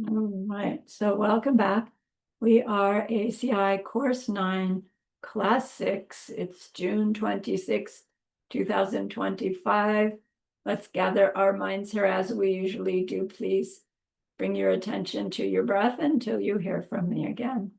All right, so welcome back. We are ACI Course 9, Class 6. It's June 26th, 2025. Let's gather our minds here as we usually do. Please bring your attention to your breath until you hear from me again.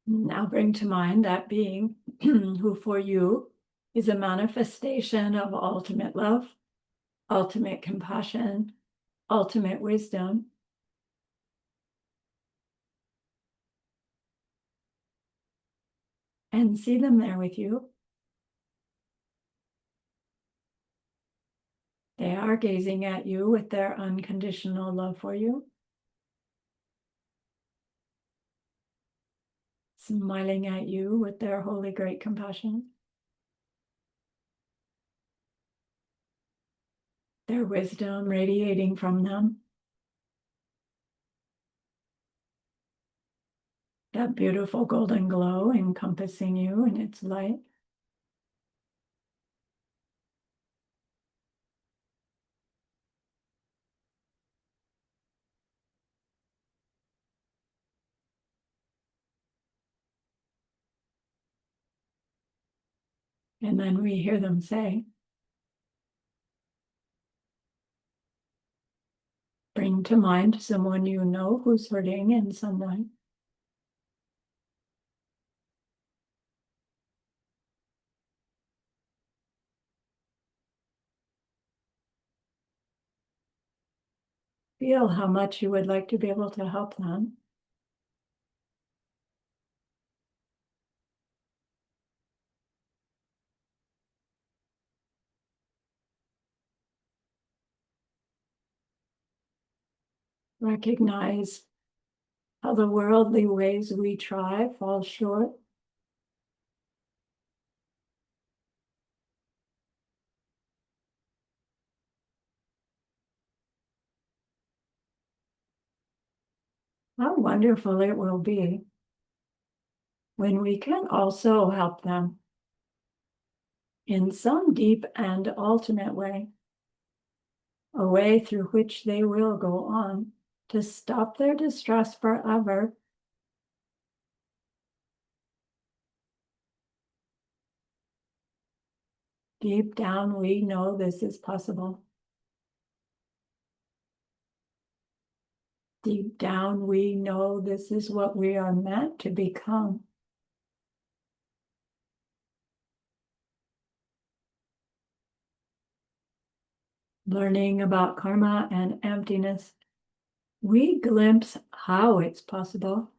Now bring to mind that being who for you is a manifestation of ultimate love, ultimate compassion, ultimate wisdom. And see them there with you. They are gazing at you with their unconditional love for you, smiling at you with their holy great compassion, their wisdom radiating from them, that beautiful golden glow encompassing you in its light. And then we hear them say, bring to mind someone you know who's hurting in some way. Feel how much you would like to be able to help them. Recognize how the worldly ways we try fall short. How wonderful it will be when we can also help them in some deep and ultimate way, a way through which they will go on to stop their distress forever. Deep down, we know this is possible. Deep down, we know this is what we are meant to become. Learning about karma and emptiness, we glimpse how it's possible.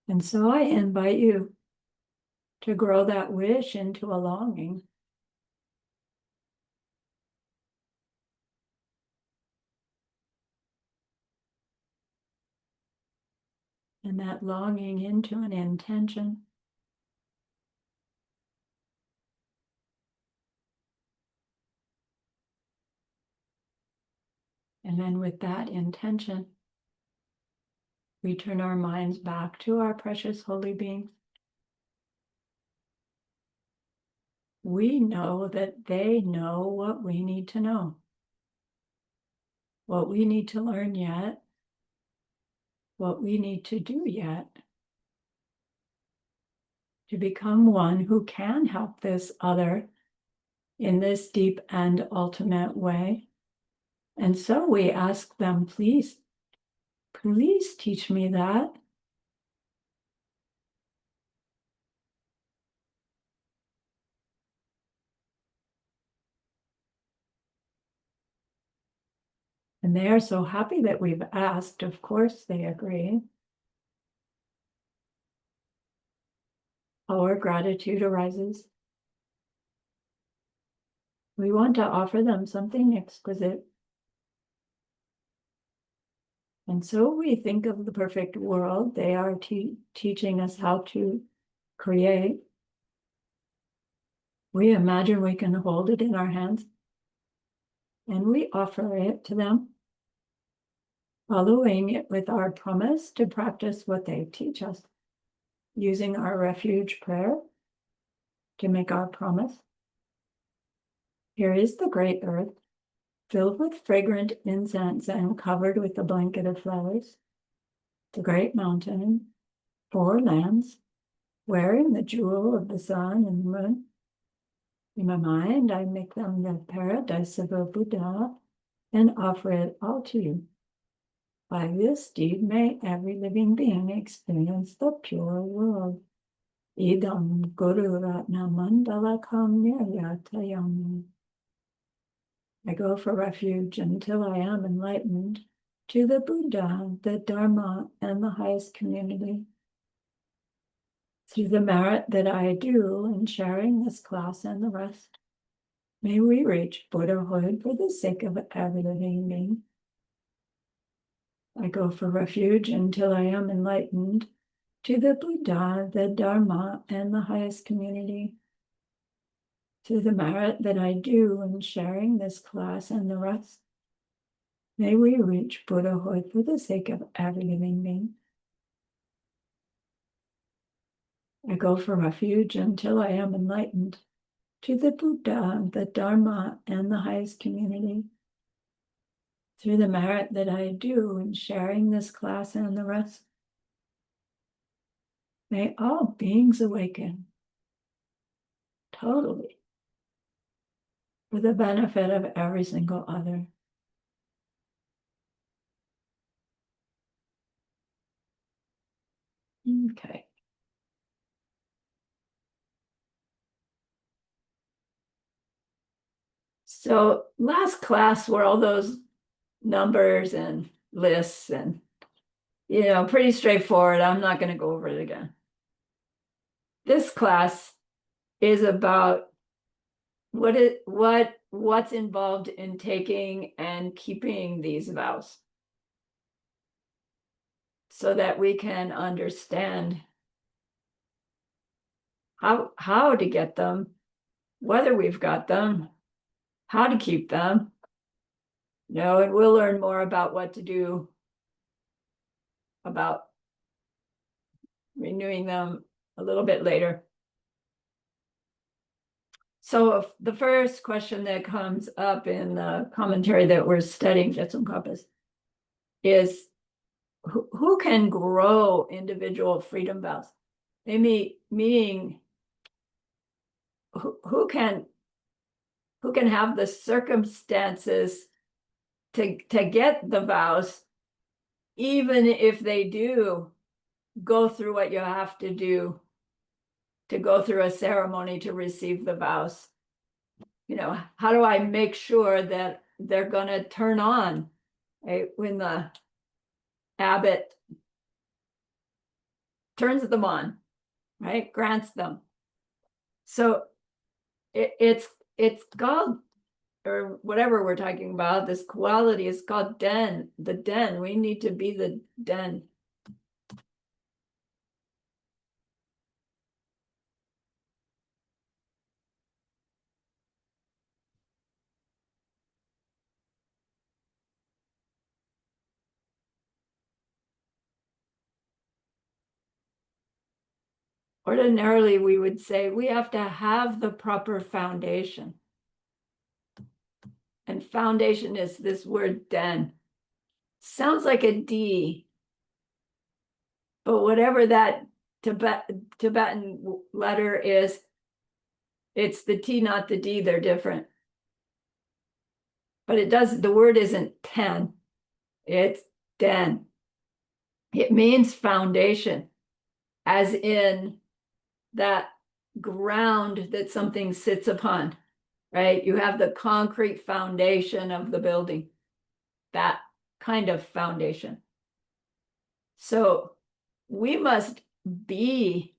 And so I invite you to grow that wish into a longing. And that longing into an intention. And then with that intention, we turn our minds back to our precious holy beings. we know that they know what we need to know, what we need to learn yet, what we need to do yet to become one who can help this other in this deep and ultimate way. And so we ask them, please, please teach me that. And they are so happy that we've asked. Of course, they agree. Our gratitude arises. We want to offer them something exquisite. And so we think of the perfect world they are teaching us how to create. We imagine we can hold it in our hands and we offer it to them, following it with our promise to practice what they teach us, using our refuge prayer to make our promise. Here is the great earth, filled with fragrant incense and covered with a blanket of flowers. The great mountain, 4 lands, wearing the jewel of the sun and the moon. In my mind, I make them the paradise of a Buddha and offer it all to you. By this deed, may every living being experience the pure world. Idam Guru Ratna Mandalakam Niryatayam. I go for refuge until I am enlightened to the Buddha, the Dharma, and the highest community. Through the merit that I do in sharing this class and the rest, may we reach Buddhahood for the sake of every living being. I go for refuge until I am enlightened to the Buddha, the Dharma, and the highest community. Through the merit that I do in sharing this class and the rest, may we reach Buddhahood for the sake of every living being. I go for refuge until I am enlightened to the Buddha, the Dharma, and the highest community. Through the merit that I do in sharing this class and the rest, may all beings awaken totally for the benefit of every single other. Okay. So last class were all those numbers and lists and, pretty straightforward. I'm not going to go over it again. This class is about what's involved in taking and keeping these vows so that we can understand how to get them, whether we've got them, how to keep them. And we'll learn more about what to do about renewing them a little bit later. So the first question that comes up in the commentary that we're studying, Jetsun Compass, is who can grow individual freedom vows? Meaning who can have the circumstances to get the vows, even if they do go through what you have to do to go through a ceremony to receive the vows. How do I make sure that they're going to turn on, right, when the abbot turns them on, right, grants them? So it's called, or whatever we're talking about, this quality is called den, the den. We need to be the den. Ordinarily, we would say we have to have the proper foundation. And foundation is this word den. Sounds like a D, but whatever that Tibetan letter is, it's the T, not the D. They're different. But the word isn't ten, it's den. It means foundation, as in that ground that something sits upon, right? You have the concrete foundation of the building, that kind of foundation. So we must be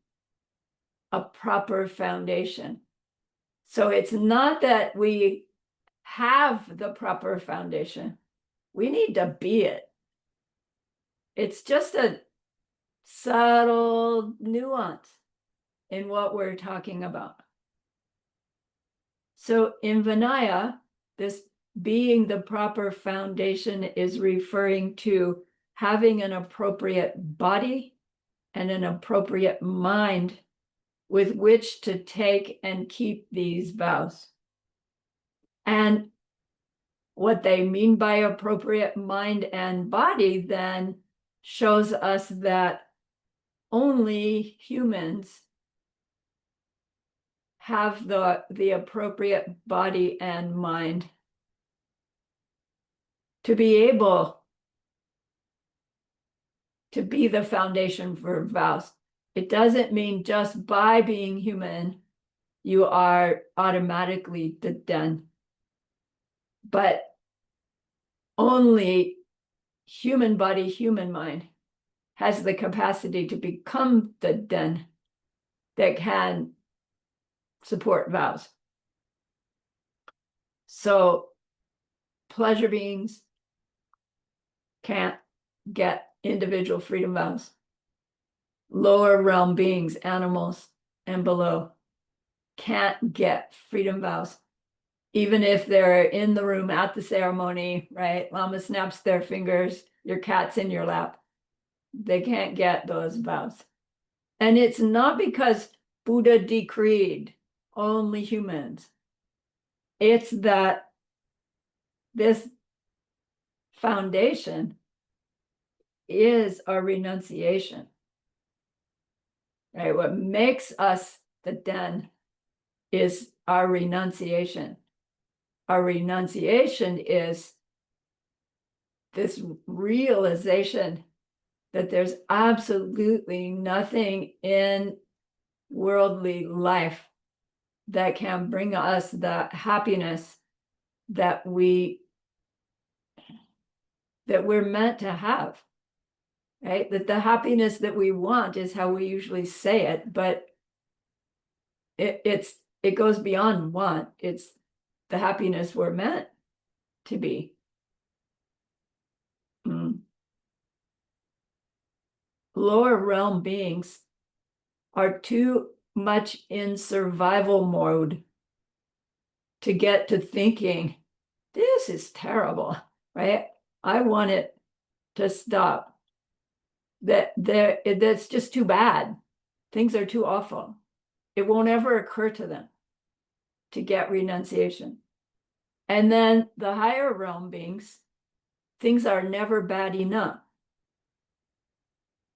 a proper foundation. So it's not that we have the proper foundation. We need to be it. It's just a subtle nuance in what we're talking about. So in Vinaya, this being the proper foundation is referring to having an appropriate body and an appropriate mind with which to take and keep these vows. And what they mean by appropriate mind and body then shows us that only humans have the appropriate body and mind to be able to be the foundation for vows. It doesn't mean just by being human, you are automatically the den, but only human body, human mind has the capacity to become the den that can support vows. So pleasure beings can't get individual freedom vows. Lower realm beings, animals and below, can't get freedom vows. Even if they're in the room at the ceremony, right? Lama snaps their fingers, your cat's in your lap. They can't get those vows. And it's not because Buddha decreed only humans. It's that this foundation is our renunciation, right? What makes us the den is our renunciation. Our renunciation is this realization that there's absolutely nothing in worldly life that can bring us the happiness that we're meant to have, right? That the happiness that we want is how we usually say it, but it goes beyond want. It's the happiness we're meant to be. Lower realm beings are too much in survival mode to get to thinking, this is terrible, right? I want it to stop. That's just too bad. Things are too awful. It won't ever occur to them to get renunciation. And then the higher realm beings, things are never bad enough.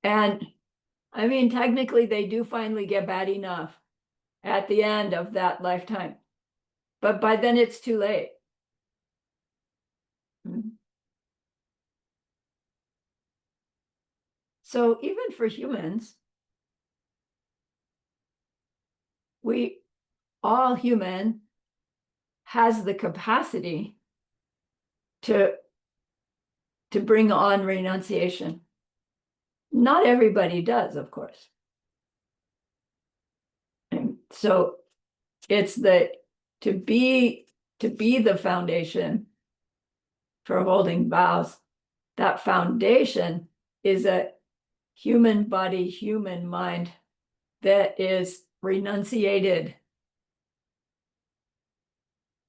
And I mean, technically, they do finally get bad enough at the end of that lifetime. But by then it's too late. So even for humans, all human has the capacity to bring on renunciation. Not everybody does, of course. And so it's to be the foundation for holding vows. That foundation is a human body, human mind that is renunciated,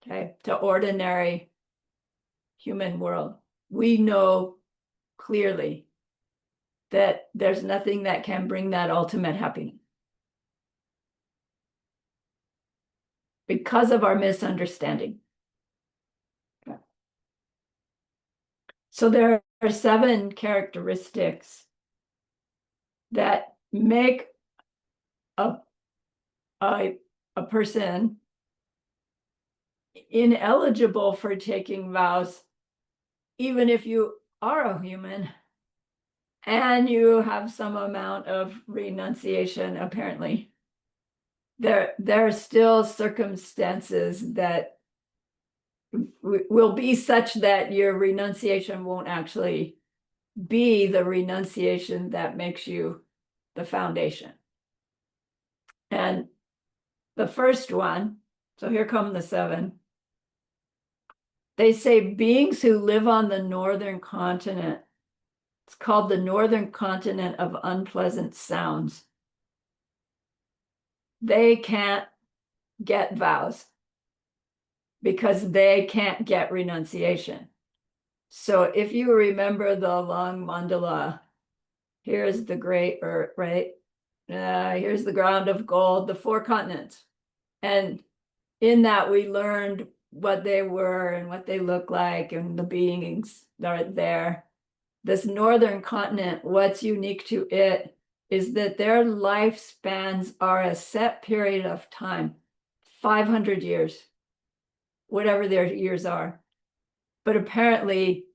okay, to ordinary human world. We know clearly that there's nothing that can bring that ultimate happiness. because of our misunderstanding. Okay. So there are 7 characteristics that make a, a person ineligible for taking vows, even if you are a human and you have some amount of renunciation. Apparently there are still circumstances that will be such that your renunciation won't actually be the renunciation that makes you the foundation. And the first one, so here come the 7. They say beings who live on the northern continent, it's called the northern continent of unpleasant sounds. They can't get vows because they can't get renunciation. So if you remember the long mandala, here's the great earth, right? Here's the ground of gold, the 4 continents. And in that we learned what they were and what they look like and the beings that are there. This northern continent, what's unique to it is that their lifespans are a set period of time, 500 years, whatever their years are. But apparently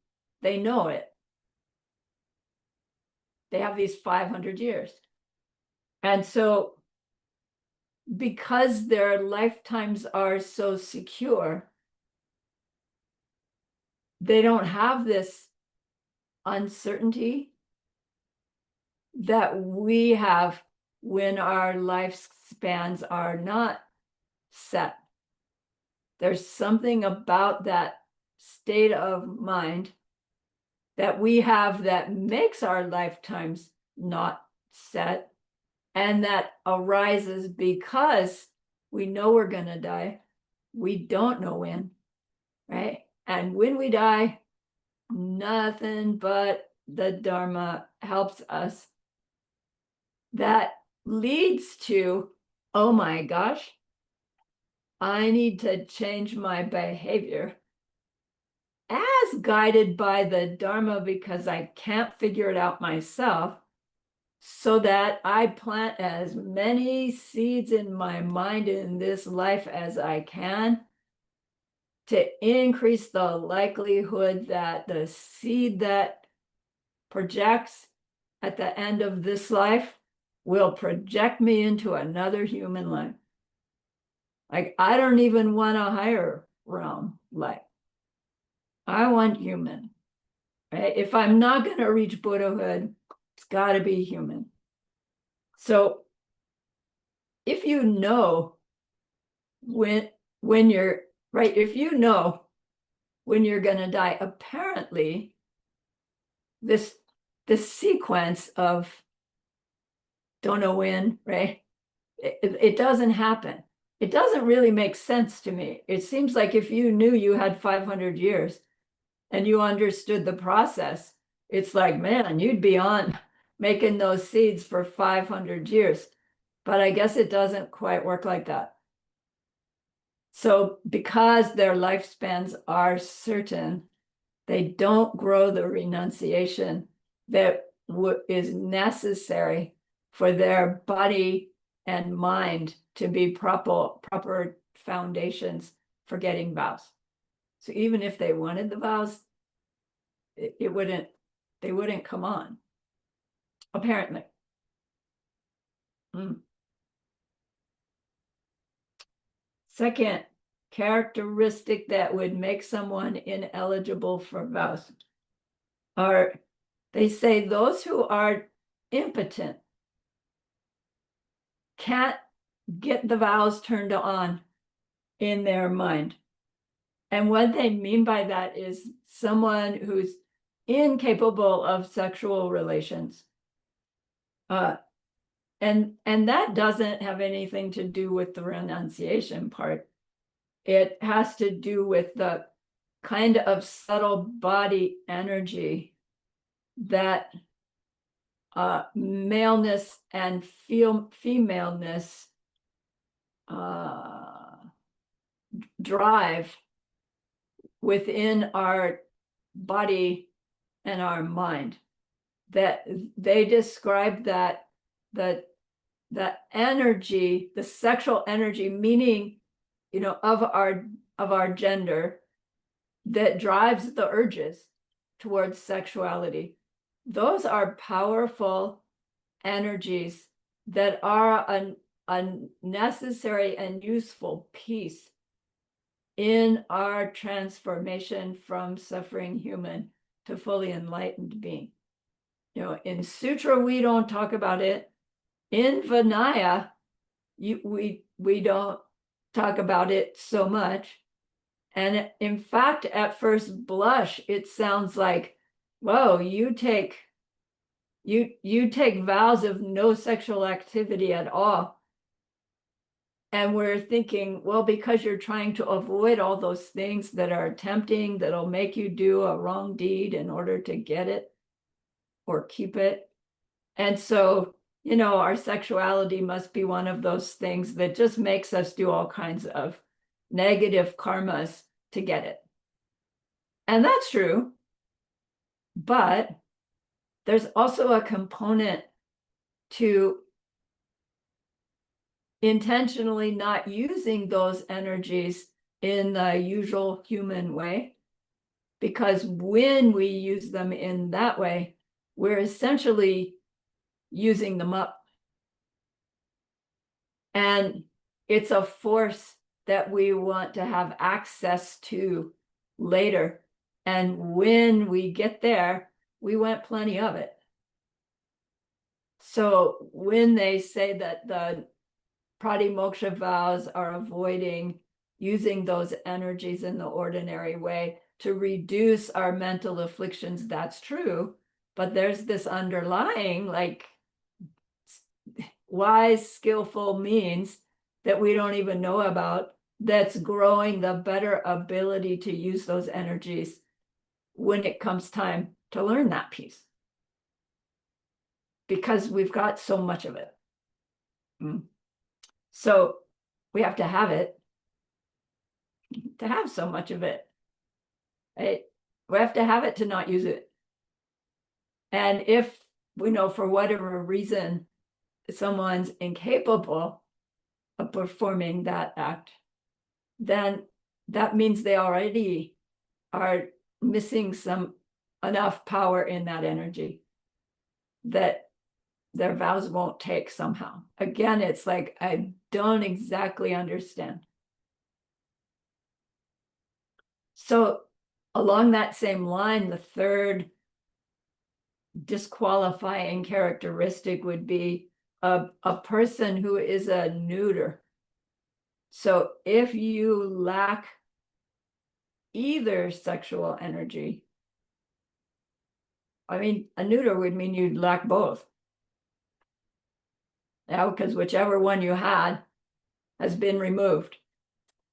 they know it. They have these 500 years. And so because their lifetimes are so secure, they don't have this uncertainty that we have when our lifespans are not set. There's something about that state of mind that we have that makes our lifetimes not set, and that arises because we know we're going to die. We don't know when, right? And when we die, nothing but the Dharma helps us. That leads to, oh my gosh, I need to change my behavior as guided by the Dharma because I can't figure it out myself, so that I plant as many seeds in my mind in this life as I can to increase the likelihood that the seed that projects at the end of this life will project me into another human life. Like, I don't even want a higher realm life. I want human, right? If I'm not going to reach Buddhahood, it's got to be human. So if you know when you're right, if you know when you're going to die, apparently this sequence of don't know when, right? It doesn't happen. It doesn't really make sense to me. It seems like if you knew you had 500 years and you understood the process, it's like, man, you'd be on making those seeds for 500 years. But I guess it doesn't quite work like that. So because their lifespans are certain, they don't grow the renunciation that is necessary for their body and mind to be proper foundations for getting vows. So even if they wanted the vows, they wouldn't come on, apparently. Second characteristic that would make someone ineligible for vows are, they say, those who are impotent can't get the vows turned on in their mind. And what they mean by that is someone who's incapable of sexual relations. And that doesn't have anything to do with the renunciation part. It has to do with the kind of subtle body energy that maleness and femaleness drive within our body and our mind, that they describe that energy, the sexual energy, meaning, of our gender, that drives the urges towards sexuality. Those are powerful energies that are a necessary and useful piece in our transformation from suffering human to fully enlightened being. In Sutra, we don't talk about it. In Vinaya, we don't talk about it so much. And in fact, at first blush, it sounds like, whoa, you take vows of no sexual activity at all. And we're thinking, well, because you're trying to avoid all those things that are tempting, that'll make you do a wrong deed in order to get it or keep it. And so, our sexuality must be one of those things that just makes us do all kinds of negative karmas to get it. And that's true. But there's also a component to intentionally not using those energies in the usual human way, because when we use them in that way, we're essentially using them up. And it's a force that we want to have access to later. And when we get there, we want plenty of it. So when they say that the pratimoksha vows are avoiding using those energies in the ordinary way to reduce our mental afflictions, that's true. But there's this underlying, like, wise, skillful means that we don't even know about, that's growing the better ability to use those energies when it comes time to learn that piece, because we've got so much of it. So we have to have it to have so much of it, right? We have to have it to not use it. And if we know for whatever reason someone's incapable of performing that act, then that means they already are missing enough power in that energy that their vows won't take somehow. Again, it's like, I don't exactly understand. So along that same line, the third disqualifying characteristic would be a person who is a neuter. So if you lack either sexual energy, I mean, a neuter would mean you'd lack both. Because whichever one you had has been removed,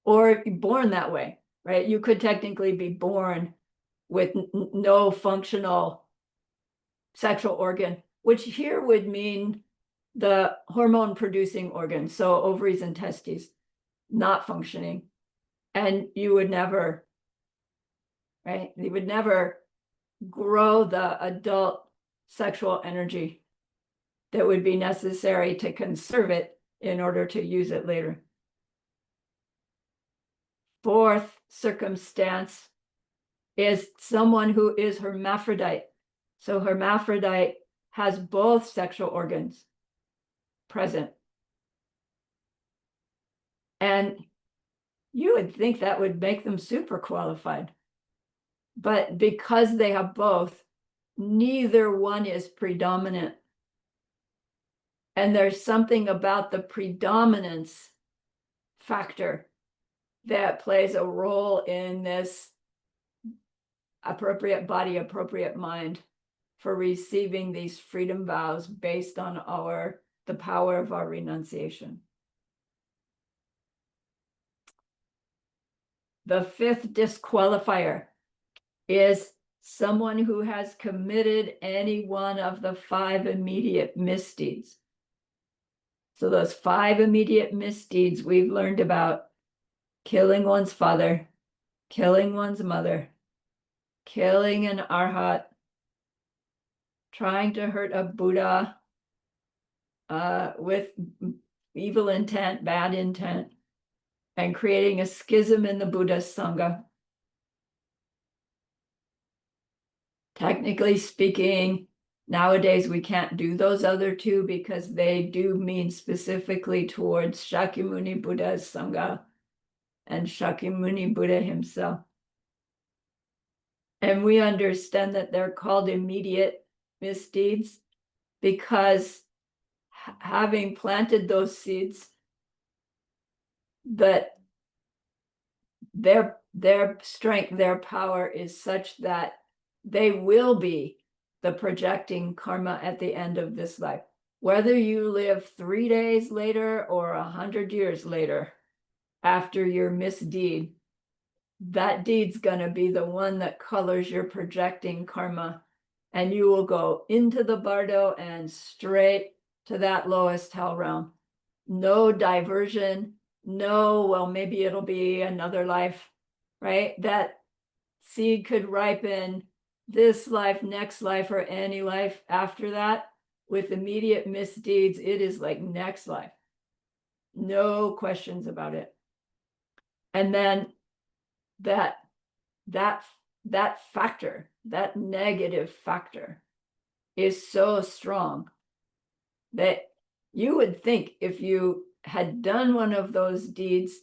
or born that way, right? You could technically be born with no functional sexual organ, which here would mean the hormone producing organs, so ovaries and testes, not functioning. And you would never, right? You would never grow the adult sexual energy that would be necessary to conserve it in order to use it later. Fourth circumstance is someone who is hermaphrodite. So hermaphrodite has both sexual organs present. And you would think that would make them super qualified. But because they have both, neither one is predominant. And there's something about the predominance factor that plays a role in this appropriate body, appropriate mind for receiving these freedom vows based on the power of our renunciation. The fifth disqualifier is someone who has committed any one of the 5 immediate misdeeds. So those 5 immediate misdeeds we've learned about killing one's father, killing one's mother, killing an arhat, trying to hurt a Buddha with evil intent, bad intent, and creating a schism in the Buddhist Sangha. Technically speaking, nowadays we can't do those other two because they do mean specifically towards Shakyamuni Buddha's Sangha and Shakyamuni Buddha himself. And we understand that they're called immediate misdeeds because having planted those seeds, that their strength, their power is such that they will be the projecting karma at the end of this life. Whether you live 3 days later or 100 years later after your misdeed, that deed's gonna be the one that colors your projecting karma, and you will go into the bardo and straight to that lowest hell realm. No diversion, no, well, maybe it'll be another life, right? That seed could ripen this life, next life, or any life after that. With immediate misdeeds, it is like next life. No questions about it. And then that factor, that negative factor, is so strong that you would think if you had done one of those deeds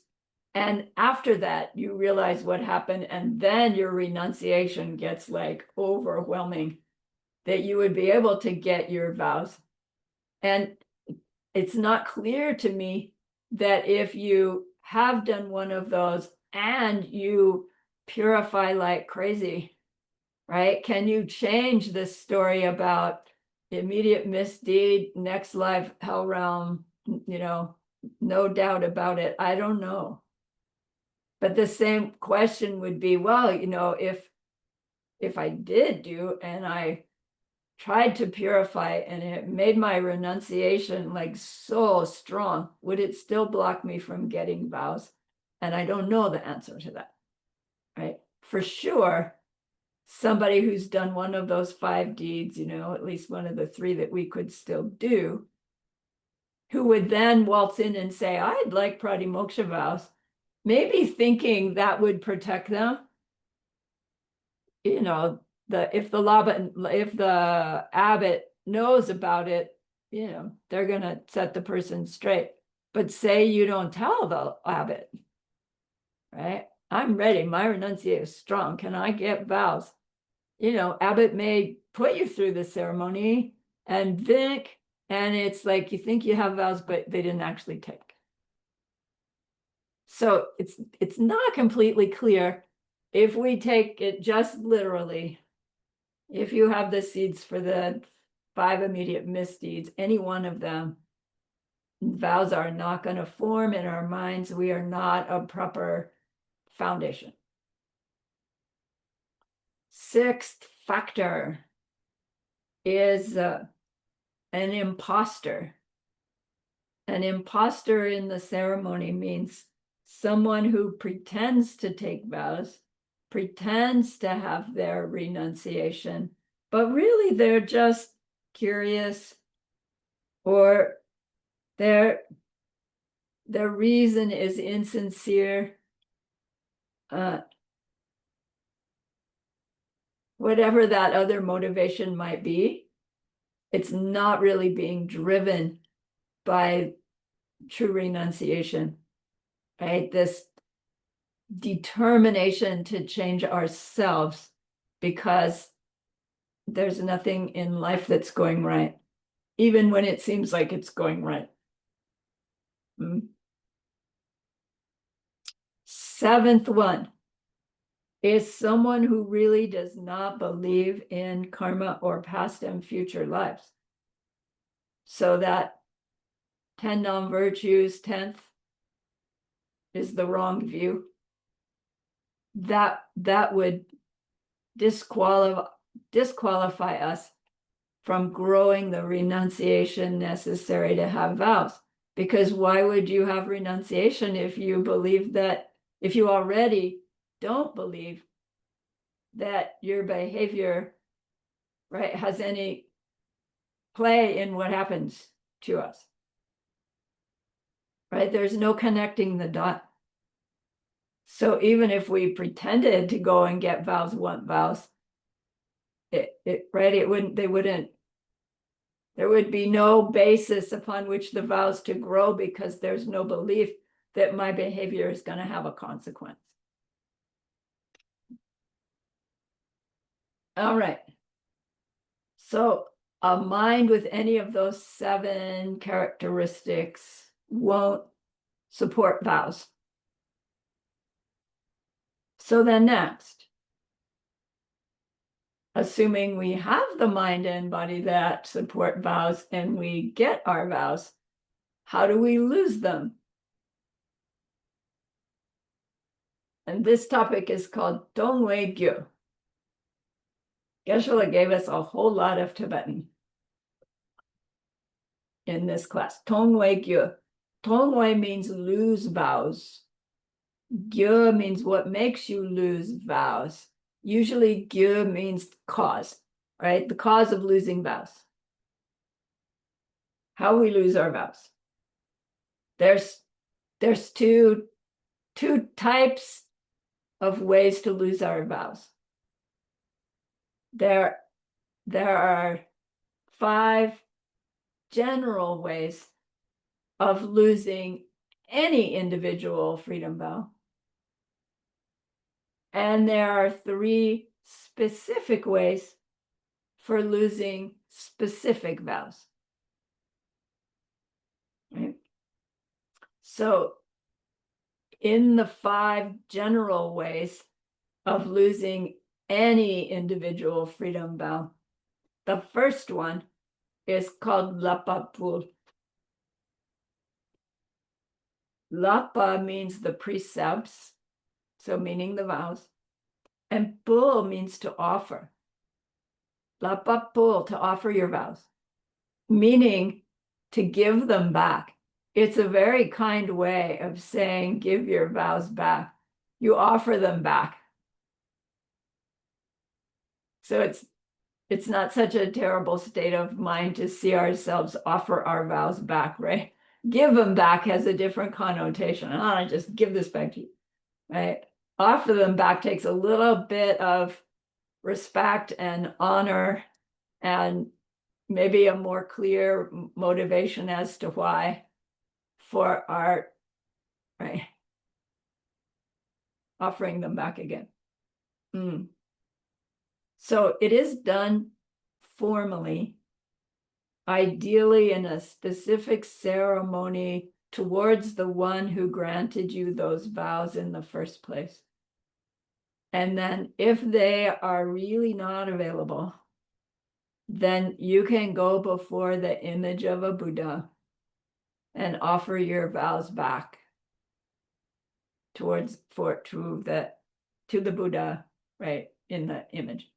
and after that you realize what happened and then your renunciation gets like overwhelming, that you would be able to get your vows. And it's not clear to me that if you have done one of those and you purify like crazy, right? Can you change this story about immediate misdeed, next life, hell realm, no doubt about it. I don't know. But the same question would be, well, if I did do and I tried to purify and it made my renunciation like so strong, would it still block me from getting vows? And I don't know the answer to that, right? For sure, somebody who's done one of those 5 deeds, at least one of the 3 that we could still do, who would then waltz in and say, I'd like pratimoksha vows, maybe thinking that would protect them. If the abbot knows about it, they're gonna set the person straight. But say you don't tell the abbot, right? I'm ready, my renunciation is strong, can I get vows? Abbot may put you through the ceremony and think, and it's like you think you have vows, but they didn't actually take. So it's not completely clear if we take it just literally. If you have the seeds for the 5 immediate misdeeds, any one of them, vows are not going to form in our minds. We are not a proper foundation. 6th factor is an imposter. An imposter in the ceremony means someone who pretends to take vows, pretends to have their renunciation, but really they're just curious, or their reason is insincere. Whatever that other motivation might be, it's not really being driven by true renunciation, right? This determination to change ourselves because there's nothing in life that's going right, even when it seems like it's going right. 7th one is someone who really does not believe in karma or past and future lives. So that 10 non-virtues, 10th, is the wrong view. That would disqualify us from growing the renunciation necessary to have vows. Because why would you have renunciation if you believe that if you already don't believe that your behavior, right, has any play in what happens to us, right? There's no connecting the dot. So even if we pretended to go and get vows, want vows, there would be no basis upon which the vows to grow, because there's no belief that my behavior is going to have a consequence. All right. So a mind with any of those 7 characteristics won't support vows. So then next, assuming we have the mind and body that support vows and we get our vows, how do we lose them? And this topic is called Tongwei Gyo. Geshe-la gave us a whole lot of Tibetan in this class. Tongwei Gyo. Tongwei means lose vows. Gyo means what makes you lose vows. Usually gyo means cause, right? The cause of losing vows. How we lose our vows. There's two types of ways to lose our vows. There are 5 general ways of losing any individual freedom vow. And there are 3 specific ways for losing specific vows. Right? So in the 5 general ways of losing any individual freedom vow, the first one is called lapapul. Lapa means the precepts, so meaning the vows, and pul means to offer. Lapapul, to offer your vows, meaning to give them back. It's a very kind way of saying give your vows back. You offer them back. So it's not such a terrible state of mind to see ourselves offer our vows back, right? Give them back has a different connotation. I just give this back to you, right? Offer them back takes a little bit of respect and honor and maybe a more clear motivation as to why for our, right, offering them back again. So it is done formally, ideally in a specific ceremony towards the one who granted you those vows in the first place. And then if they are really not available, then you can go before the image of a Buddha and offer your vows back to the Buddha, right, in the image.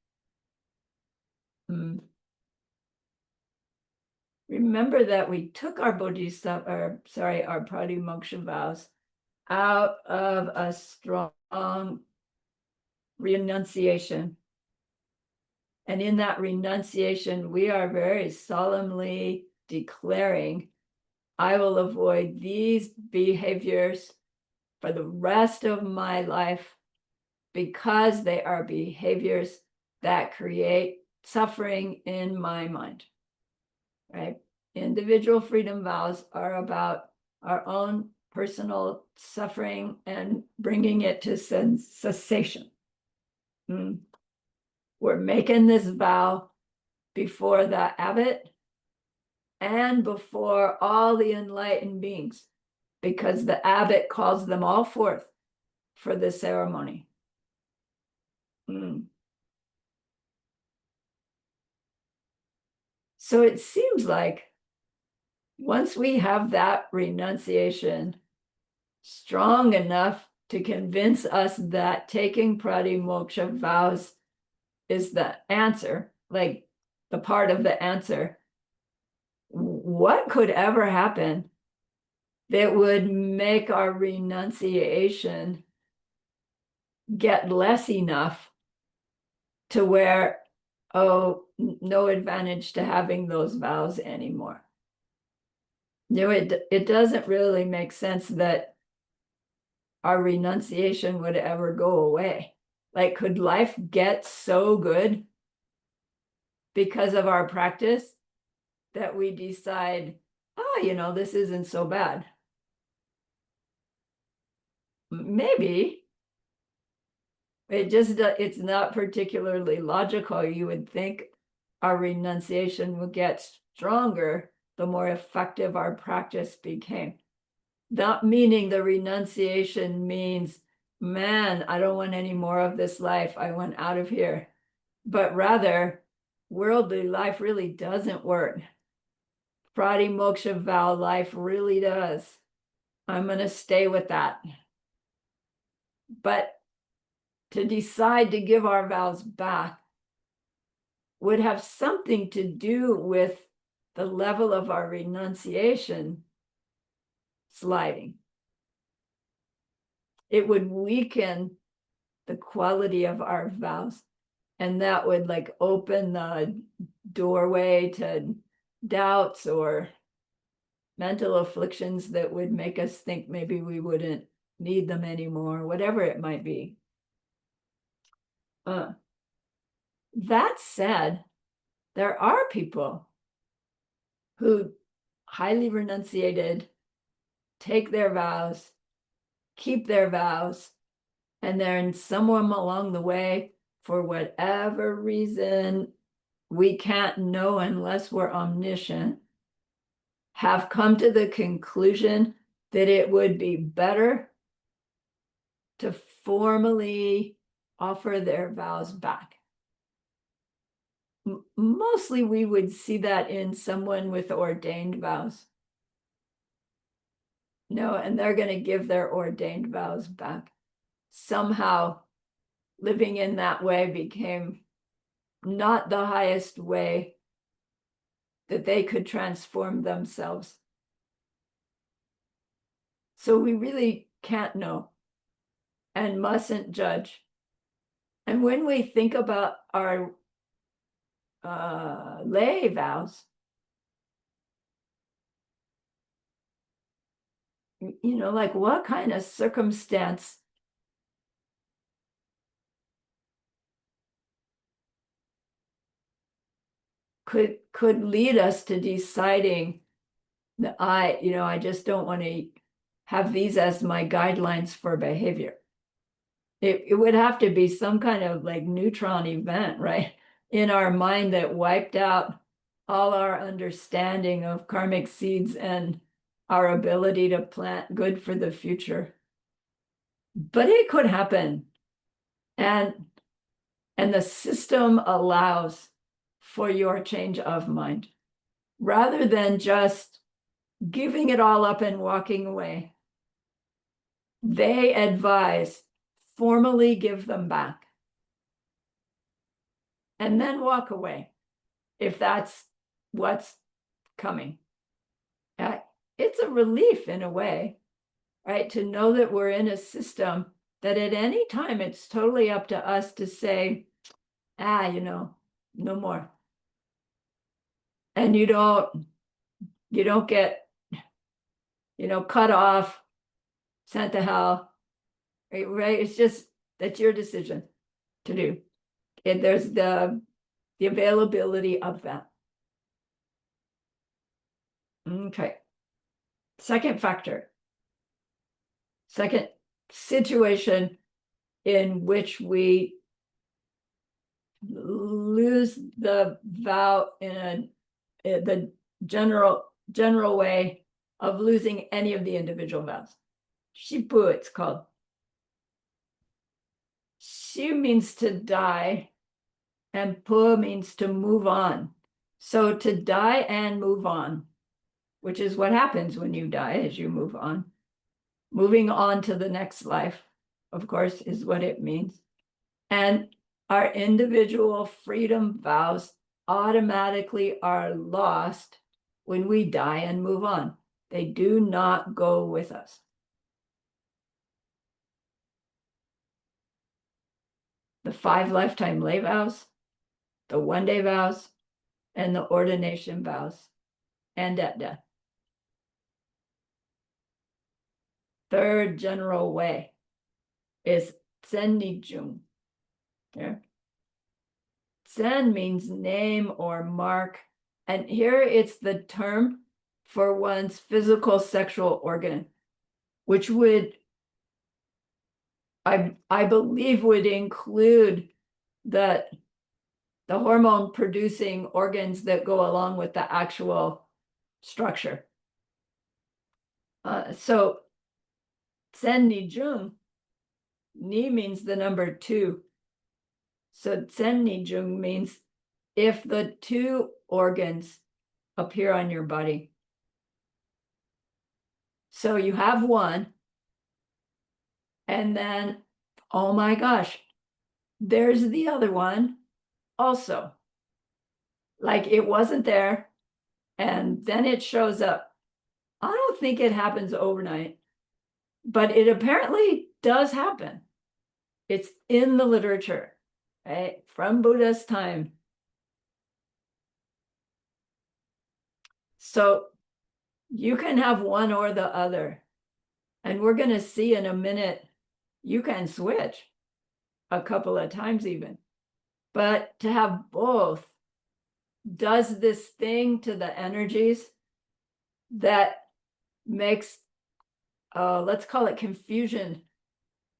Remember that we took our our pratimoksha vows out of a strong renunciation. And in that renunciation, we are very solemnly declaring, I will avoid these behaviors for the rest of my life because they are behaviors that create suffering in my mind, right? Individual freedom vows are about our own personal suffering and bringing it to cessation. We're making this vow before the abbot and before all the enlightened beings, because the abbot calls them all forth for the ceremony. So it seems like once we have that renunciation strong enough to convince us that taking pratimoksha vows is the answer, like the part of the answer, what could ever happen that would make our renunciation get less enough to where, oh, no advantage to having those vows anymore. It doesn't really make sense that our renunciation would ever go away. Like, could life get so good because of our practice that we decide, oh, this isn't so bad? Maybe. It's not particularly logical. You would think our renunciation would get stronger the more effective our practice became. Not meaning the renunciation means, man, I don't want any more of this life. I want out of here. But rather, worldly life really doesn't work. Pratimoksha vow life really does. I'm going to stay with that. But to decide to give our vows back would have something to do with the level of our renunciation sliding. It would weaken the quality of our vows, and that would like open the doorway to doubts or mental afflictions that would make us think maybe we wouldn't need them anymore, whatever it might be. That said, there are people who highly renunciated, take their vows, keep their vows, and then somewhere along the way, for whatever reason we can't know unless we're omniscient, have come to the conclusion that it would be better to formally offer their vows back. Mostly we would see that in someone with ordained vows. No, and they're going to give their ordained vows back. Somehow living in that way became not the highest way that they could transform themselves. So we really can't know and mustn't judge. And when we think about our lay vows, like what kind of circumstance could lead us to deciding that I just don't want to have these as my guidelines for behavior. It would have to be some kind of like neutron event, right, in our mind that wiped out all our understanding of karmic seeds and our ability to plant good for the future. But it could happen. And the system allows for your change of mind rather than just giving it all up and walking away. They advise formally give them back and then walk away if that's what's coming. It's a relief in a way, right? To know that we're in a system that at any time it's totally up to us to say, no more. And you don't get, cut off, sent to hell, right? It's just, that's your decision to do. And there's the availability of that. Okay. Second situation in which we lose the vow in the general way of losing any of the individual vows. Shipu, it's called. Shi means to die, and pu means to move on. So to die and move on, which is what happens when you die as you move on. Moving on to the next life, of course, is what it means. And our individual freedom vows automatically are lost when we die and move on. They do not go with us. the 5 lifetime lay vows, the 1-day vows, and the ordination vows, and at death. Third general way is Tsen. Okay. Tsen means name or mark, and here it's the term for one's physical sexual organ, which would, I believe, would include the hormone producing organs that go along with the actual structure. So Tsen Ni Jung, Ni means the number 2. So Tsen Ni Jung means if the 2 organs appear on your body. So you have one, and then, oh my gosh, there's the other one also. Like it wasn't there, and then it shows up. I don't think it happens overnight, but it apparently does happen. It's in the literature, right? From Buddha's time. So you can have one or the other. And we're going to see in a minute, you can switch a couple of times even. But to have both does this thing to the energies that makes, let's call it confusion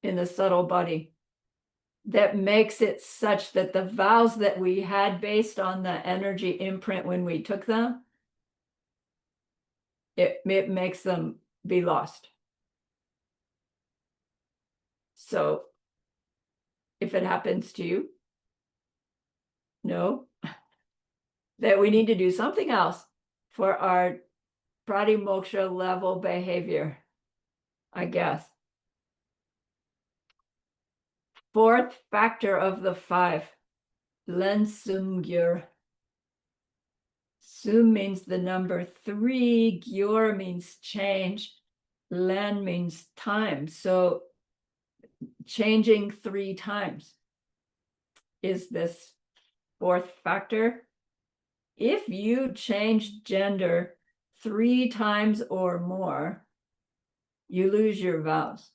in the subtle body, that makes it such that the vows that we had based on the energy imprint when we took them, it makes them be lost. So if it happens to you, know that we need to do something else for our pratimoksha level behavior, I guess. Fourth factor of the 5, Len Sum Gyur. Sum means the number 3, Gyur means change, Len means time. So changing 3 times is this 4th factor. If you change gender 3 times or more, you lose your vows,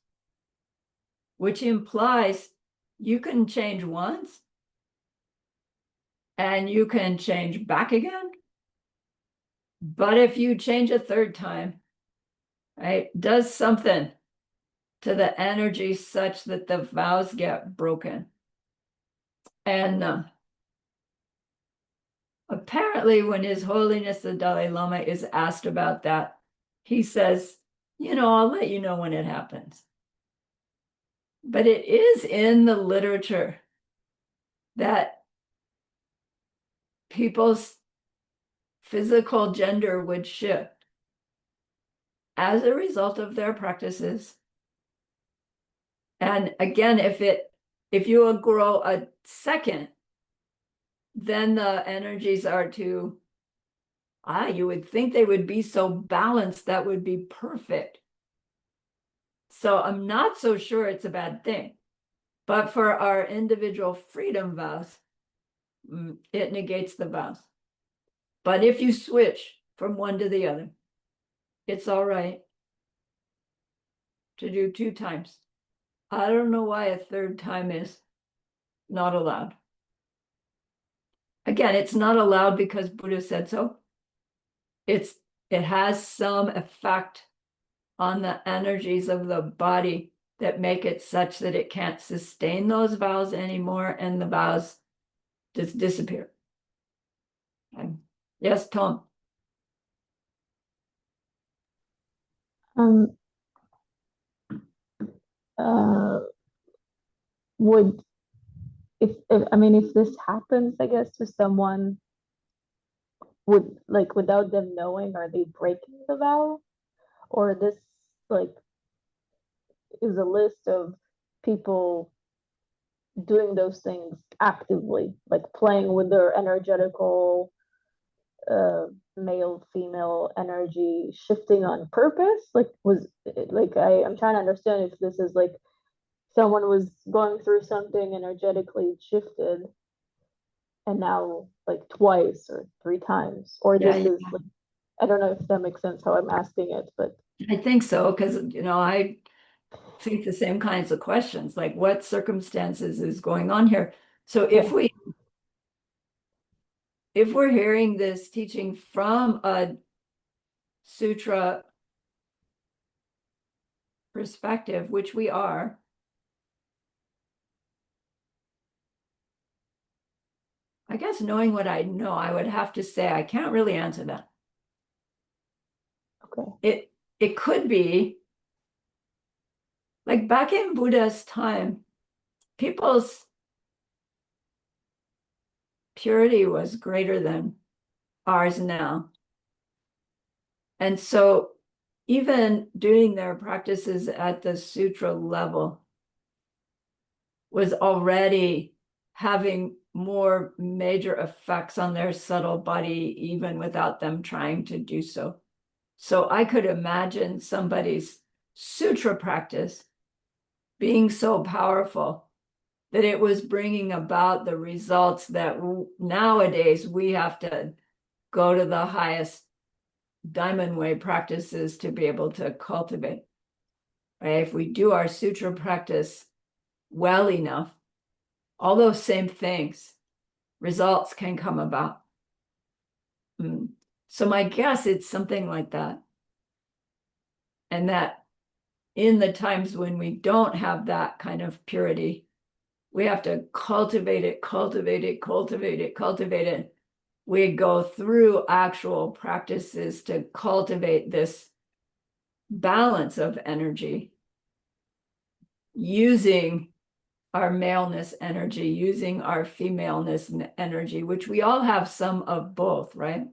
which implies you can change once and you can change back again. But if you change a 3rd time, right, does something to the energy such that the vows get broken. And apparently when His Holiness the Dalai Lama is asked about that, he says, I'll let you know when it happens. But it is in the literature that people's physical gender would shift as a result of their practices. And again, if you will grow a second, then the energies are you would think they would be so balanced, that would be perfect. So I'm not so sure it's a bad thing. But for our individual freedom vows, it negates the vows. But if you switch from one to the other, it's all right to do 2 times. I don't know why a 3rd time is not allowed. Again, it's not allowed because Buddha said so. It has some effect on the energies of the body that make it such that it can't sustain those vows anymore, and the vows just disappear. Okay. Yes, Tom. Um, uh, would if this happens, I guess, to someone, without them knowing, are they breaking the vow? Or this like is a list of people doing those things actively, like playing with their energetical uh male female energy, shifting on purpose? I'm trying to understand if this is like someone was going through something energetically shifted and now like twice or three times, or Yeah, this is like, I don't know if that makes sense how I'm asking it, but I think so, because I think the same kinds of questions, like what circumstances is going on here. So yeah, if we're hearing this teaching from a sutra perspective, which we are, I guess knowing what I know, I would have to say I can't really answer that. okay, It could be like back in Buddha's time, people's purity was greater than ours now. And so even doing their practices at the sutra level was already having more major effects on their subtle body, even without them trying to do so. So I could imagine somebody's sutra practice being so powerful that it was bringing about the results that nowadays we have to go to the highest diamond way practices to be able to cultivate. Right? If we do our sutra practice well enough, all those same things, results can come about. So my guess it's something like that. And that in the times when we don't have that kind of purity, we have to cultivate it, cultivate it, cultivate it, cultivate it. We go through actual practices to cultivate this balance of energy using our maleness energy, using our femaleness energy, which we all have some of both, right?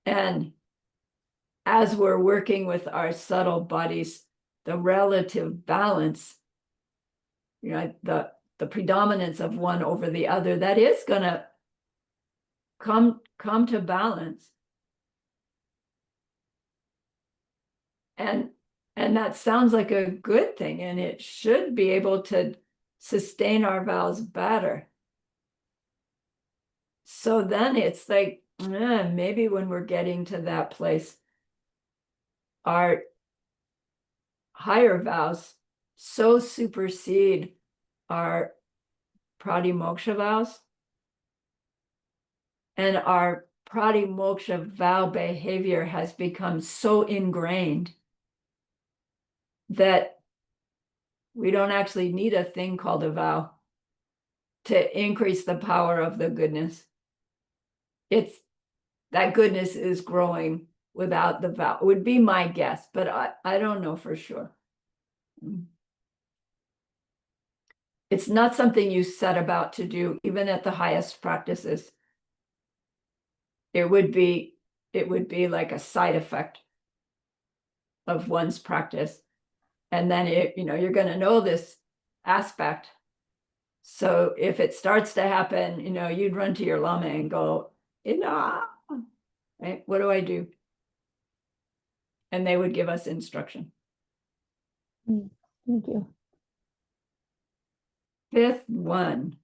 And as we're working with our subtle bodies, the relative balance, the predominance of one over the other, that is going to come to balance. And that sounds like a good thing, and it should be able to sustain our vows better. So then it's like, maybe when we're getting to that place, our higher vows so supersede our pratimoksha vows, and our pratimoksha vow behavior has become so ingrained that we don't actually need a thing called a vow to increase the power of the goodness. It's that goodness is growing without the vow, would be my guess, but I don't know for sure. It's not something you set about to do, even at the highest practices. It would be like a side effect of one's practice. And then you're going to know this aspect. So if it starts to happen, you'd run to your lama and go, right? What do I do? And they would give us instruction. thank you. Fifth one,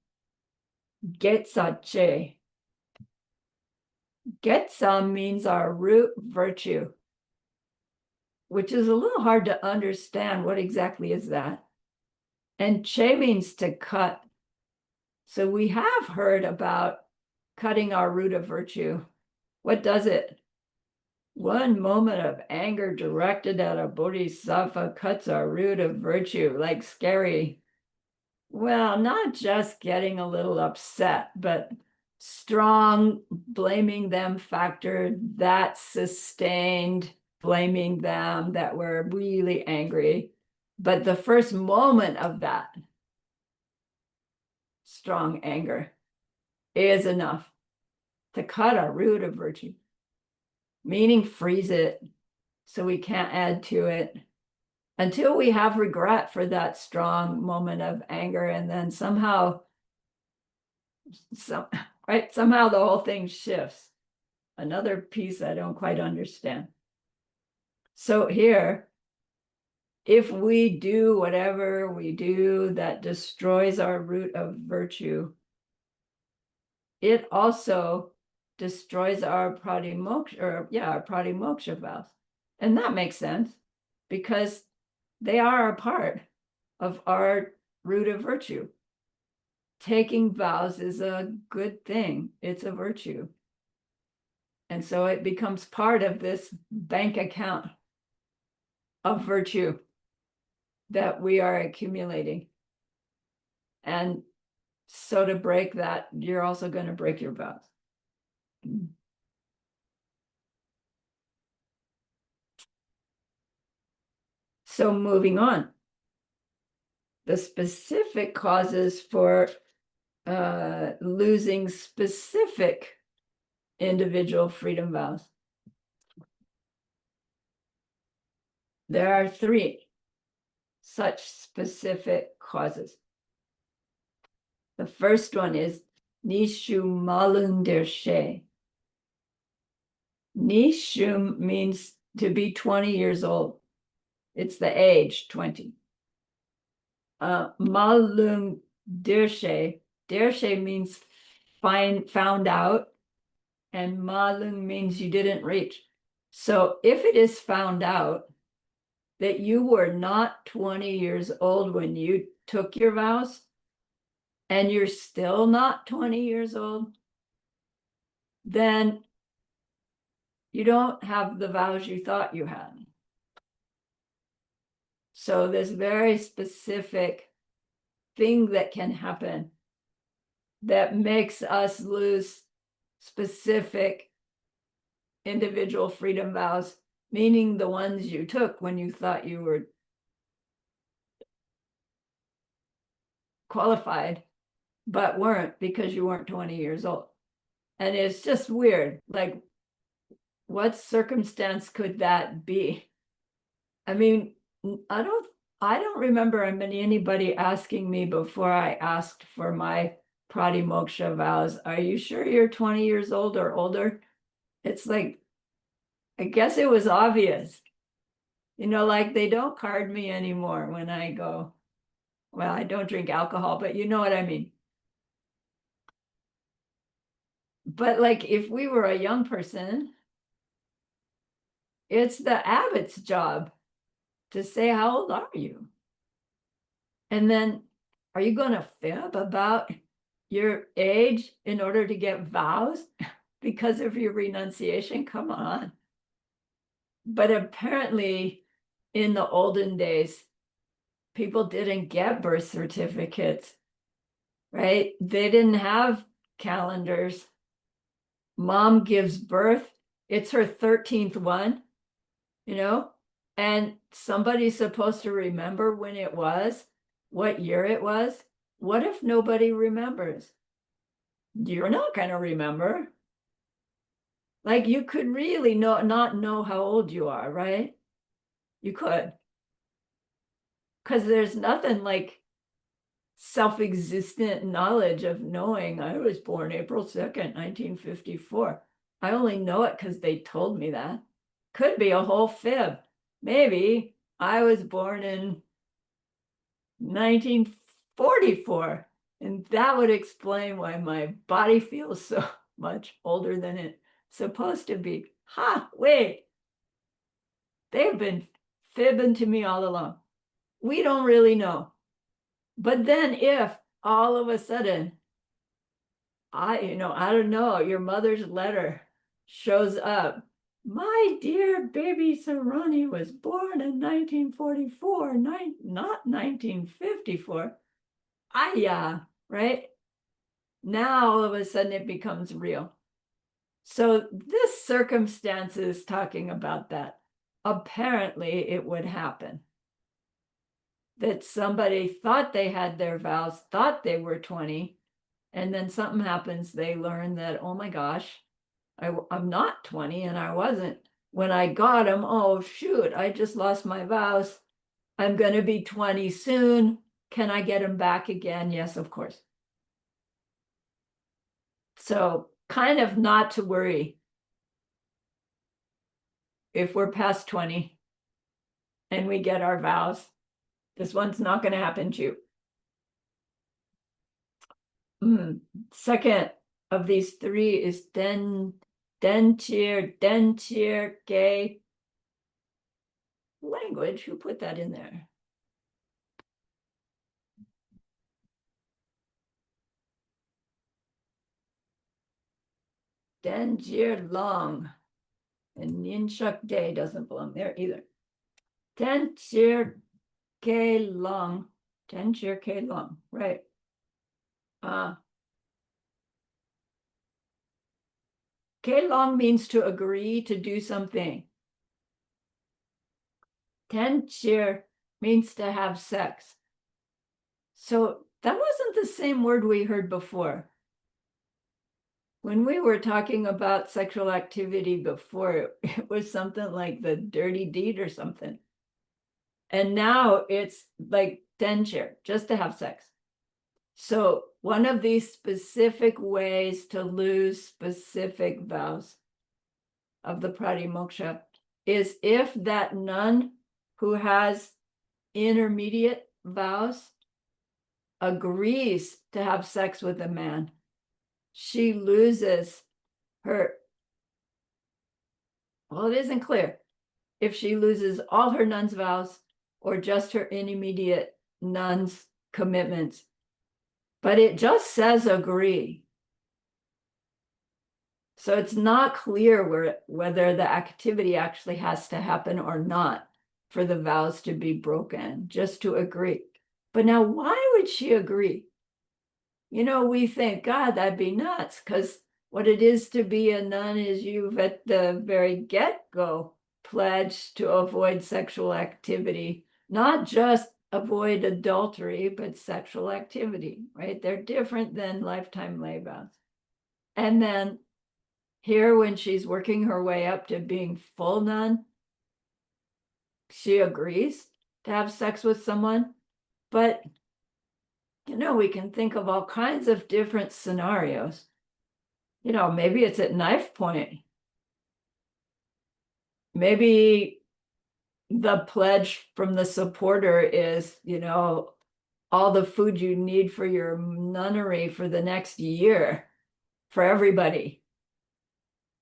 getsa. Getsa means our root virtue, which is a little hard to understand. What exactly is that? And che means to cut. So we have heard about cutting our root of virtue. What does it? One moment of anger directed at a bodhisattva cuts our root of virtue, like scary. Well, not just getting a little upset, but strong blaming them factor, that sustained blaming them, that we're really angry. But the first moment of that strong anger is enough to cut our root of virtue, meaning freeze it so we can't add to it until we have regret for that strong moment of anger. And then somehow the whole thing shifts. Another piece I don't quite understand. So here, if we do whatever we do that destroys our root of virtue, it also destroys our pratimoksha, our pratimoksha vows. And that makes sense because they are a part of our root of virtue. Taking vows is a good thing. It's a virtue. And so it becomes part of this bank account of virtue that we are accumulating. And so to break that, you're also going to break your vows. So moving on, the specific causes for losing specific individual freedom vows. There are 3 such specific causes. The first one is Nishu Malun Dershe. Nishu means to be 20 years old. It's the age 20. Malung Dershe. Dershe means found out, and Malung means you didn't reach. So if it is found out that you were not 20 years old when you took your vows, and you're still not 20 years old, then you don't have the vows you thought you had. So this very specific thing that can happen that makes us lose specific individual freedom vows, meaning the ones you took when you thought you were qualified, but weren't because you weren't 20 years old. And it's just weird. Like, what circumstance could that be? I mean, I don't remember anybody asking me before I asked for my pratimoksha vows, are you sure you're 20 years old or older? It's like, I guess it was obvious. Like they don't card me anymore when I go, well, I don't drink alcohol, but you know what I mean. But like if we were a young person, it's the abbot's job to say, how old are you? And then, are you going to fib about your age in order to get vows because of your renunciation? Come on. But apparently, in the olden days, people didn't get birth certificates, right? They didn't have calendars. Mom gives birth, it's her 13th one, and somebody's supposed to remember when it was, what year it was. What if nobody remembers? You're not going to remember. Like you could really not know how old you are, right? You could. Because there's nothing like self-existent knowledge of knowing I was born April 2nd, 1954. I only know it because they told me that. Could be a whole fib. Maybe I was born in 1944, and that would explain why my body feels so much older than it's supposed to be. Wait, they've been fibbing to me all along. We don't really know. But then if all of a sudden, I don't know, your mother's letter shows up. My dear baby Sarani was born in 1944, not 1954. Right? Now all of a sudden it becomes real. So this circumstance is talking about that. Apparently it would happen that somebody thought they had their vows, thought they were 20, and then something happens, they learn that, oh my gosh, I'm not 20 and I wasn't. When I got them, oh shoot, I just lost my vows. I'm going to be 20 soon. Can I get them back again? Yes, of course. So kind of not to worry if we're past 20. and we get our vows. This one's not going to happen to you. Second of these three is dentir, gay. Language, who put that in there? Denjir long. And Yinshuk Day doesn't belong there either. Denjir ke long. Denjir ke long, right. Ke long means to agree to do something. Denjir means to have sex. So that wasn't the same word we heard before. When we were talking about sexual activity before, it was something like the dirty deed or something. And now it's like denture, just to have sex. So one of these specific ways to lose specific vows of the pratimoksha is if that nun who has intermediate vows agrees to have sex with a man, she loses her, well, it isn't clear if she loses all her nun's vows or just her intermediate nun's commitments, but it just says agree. So it's not clear whether the activity actually has to happen or not for the vows to be broken, just to agree. But now, why would she agree? You know, we think, God, that'd be nuts, because what it is to be a nun is you've at the very get-go pledged to avoid sexual activity, not just avoid adultery, but sexual activity, right? They're different than lifetime lay vows. And then here, when she's working her way up to being full nun, she agrees to have sex with someone, but you know, we can think of all kinds of different scenarios. You know, maybe it's at knife point. Maybe the pledge from the supporter is, you know, all the food you need for your nunnery for the next year for everybody.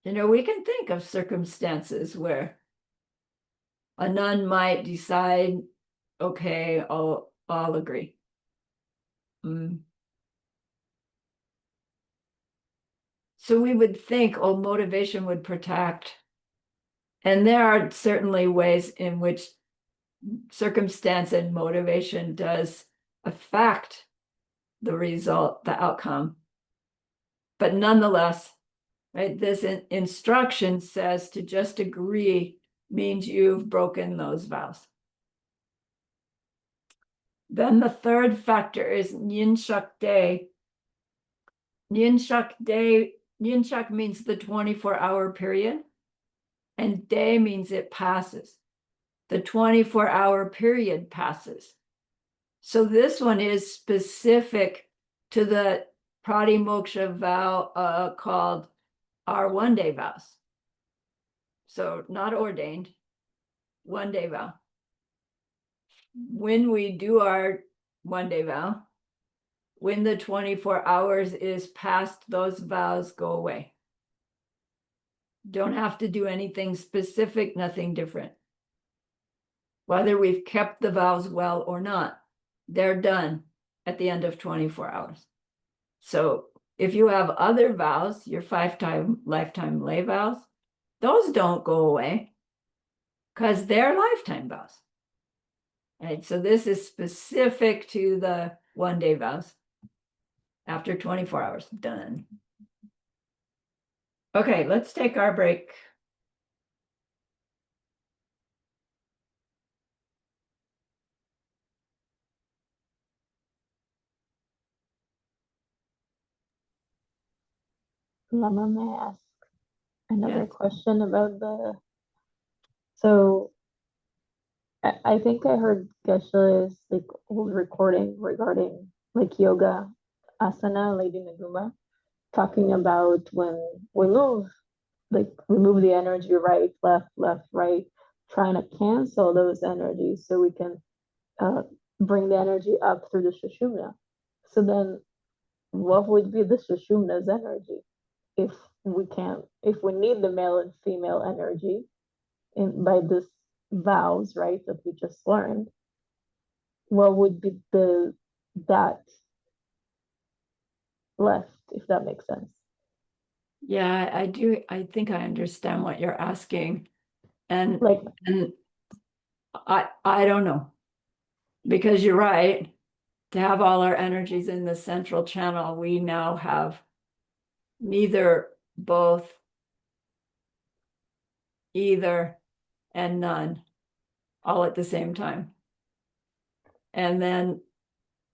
You know, we can think of circumstances where a nun might decide, okay, I'll agree. So we would think, oh, motivation would protect. And there are certainly ways in which circumstance and motivation does affect the result, the outcome. But nonetheless, right, this instruction says to just agree means you've broken those vows. Then the third factor is Nyinshak Day. Nyinshak Day, Nyinshak means the 24-hour period, and day means it passes. The 24-hour period passes. So this one is specific to the pratimoksha vow called our one-day vows. So not ordained, one-day vow. When we do our one-day vow, when the 24 hours is past, those vows go away. Don't have to do anything specific, nothing different. Whether we've kept the vows well or not, they're done at the end of 24 hours. So if you have other vows, your lifetime lay vows, those don't go away because they're lifetime vows. Right? So this is specific to the one-day vows. After 24 hours, done. Okay, let's take our break. Lama, may I ask another Yes. question about so I think I heard Geshe-la's like old recording regarding like yoga asana, Lady Naguma, talking about when we move, like we move the energy right, left, right. trying to cancel those energies so we can uh, bring the energy up through the Sushumna. So then what would be the Sushumna's energy if if we need the male and female energy by this vows, right, that we just learned, what would be that left, if that makes sense? Yeah, I do. I think I understand what you're asking. And Like, and I don't know. Because you're right. To have all our energies in the central channel, we now have neither, both, either, and none all at the same time. And then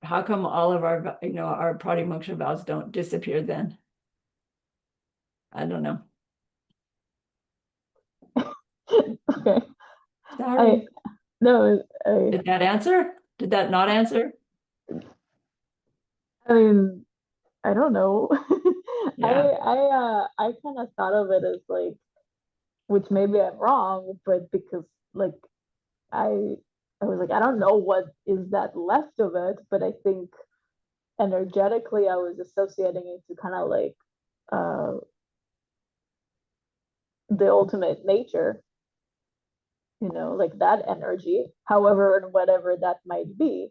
how come all of our, our pratimoksha vows don't disappear then? I don't know. okay, I Sorry. no, Did that answer? Did that not answer? I mean, I don't know. Yeah. I kind of thought of it as like, which maybe I'm wrong, but because like I I was like, I don't know what is that left of it, but I think energetically I was associating it to kind of like uh the ultimate nature, like that energy, however and whatever that might be.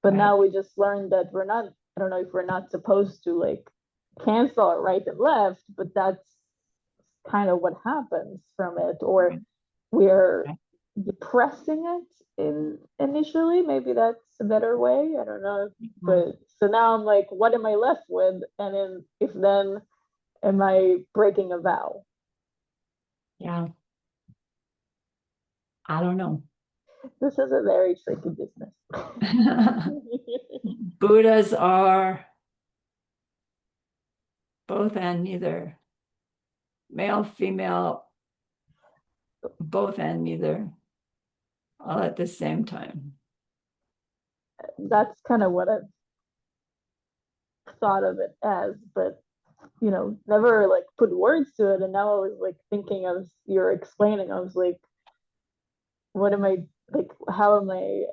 But Right. now we just learned that we're not, I don't know if we're not supposed to like cancel it right and left, but that's kind of what happens from it, or Right. we're Right. depressing it initially. Maybe that's a better way. I don't know. Mhm. But so now I'm like, what am I left with? And then if then am I breaking a vow? Yeah. I don't know. This is a very tricky business. Buddhas are both and neither, male, female, both and neither, all at the same time. That's kind of what I've thought of it as, but never like put words to it. And now I was like thinking as you're explaining, I was like, what am I like? How am I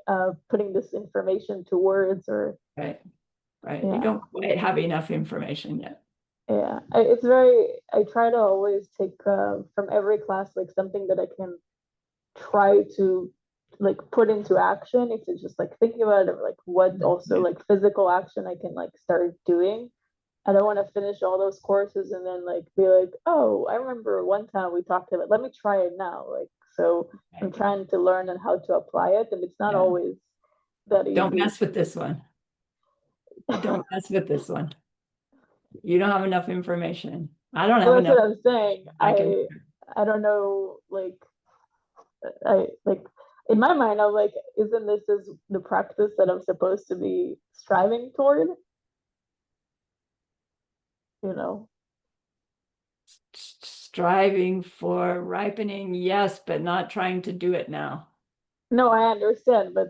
putting this information to words? Or Right. Right. We yeah, don't quite have enough information yet. yeah. It's very. I try to always take from every class like something that I can try to like put into action. If it's just like thinking about it, or like what also Yeah. like physical action I can like start doing. I don't want to finish all those courses and then like be like, oh, I remember one time we talked about it. Let me try it now. Like, so I'm Right. trying to learn and how to apply it, and it's not Yeah. always that Don't easy. mess with this one. Don't mess with this one. You don't have enough information. I don't have Well, that's enough. what I'm saying. I can, I don't know. Like, I like in my mind, I'm like, isn't this is the practice that I'm supposed to be striving toward? You know? striving for ripening, yes, but not trying to do it now. No, I understand, but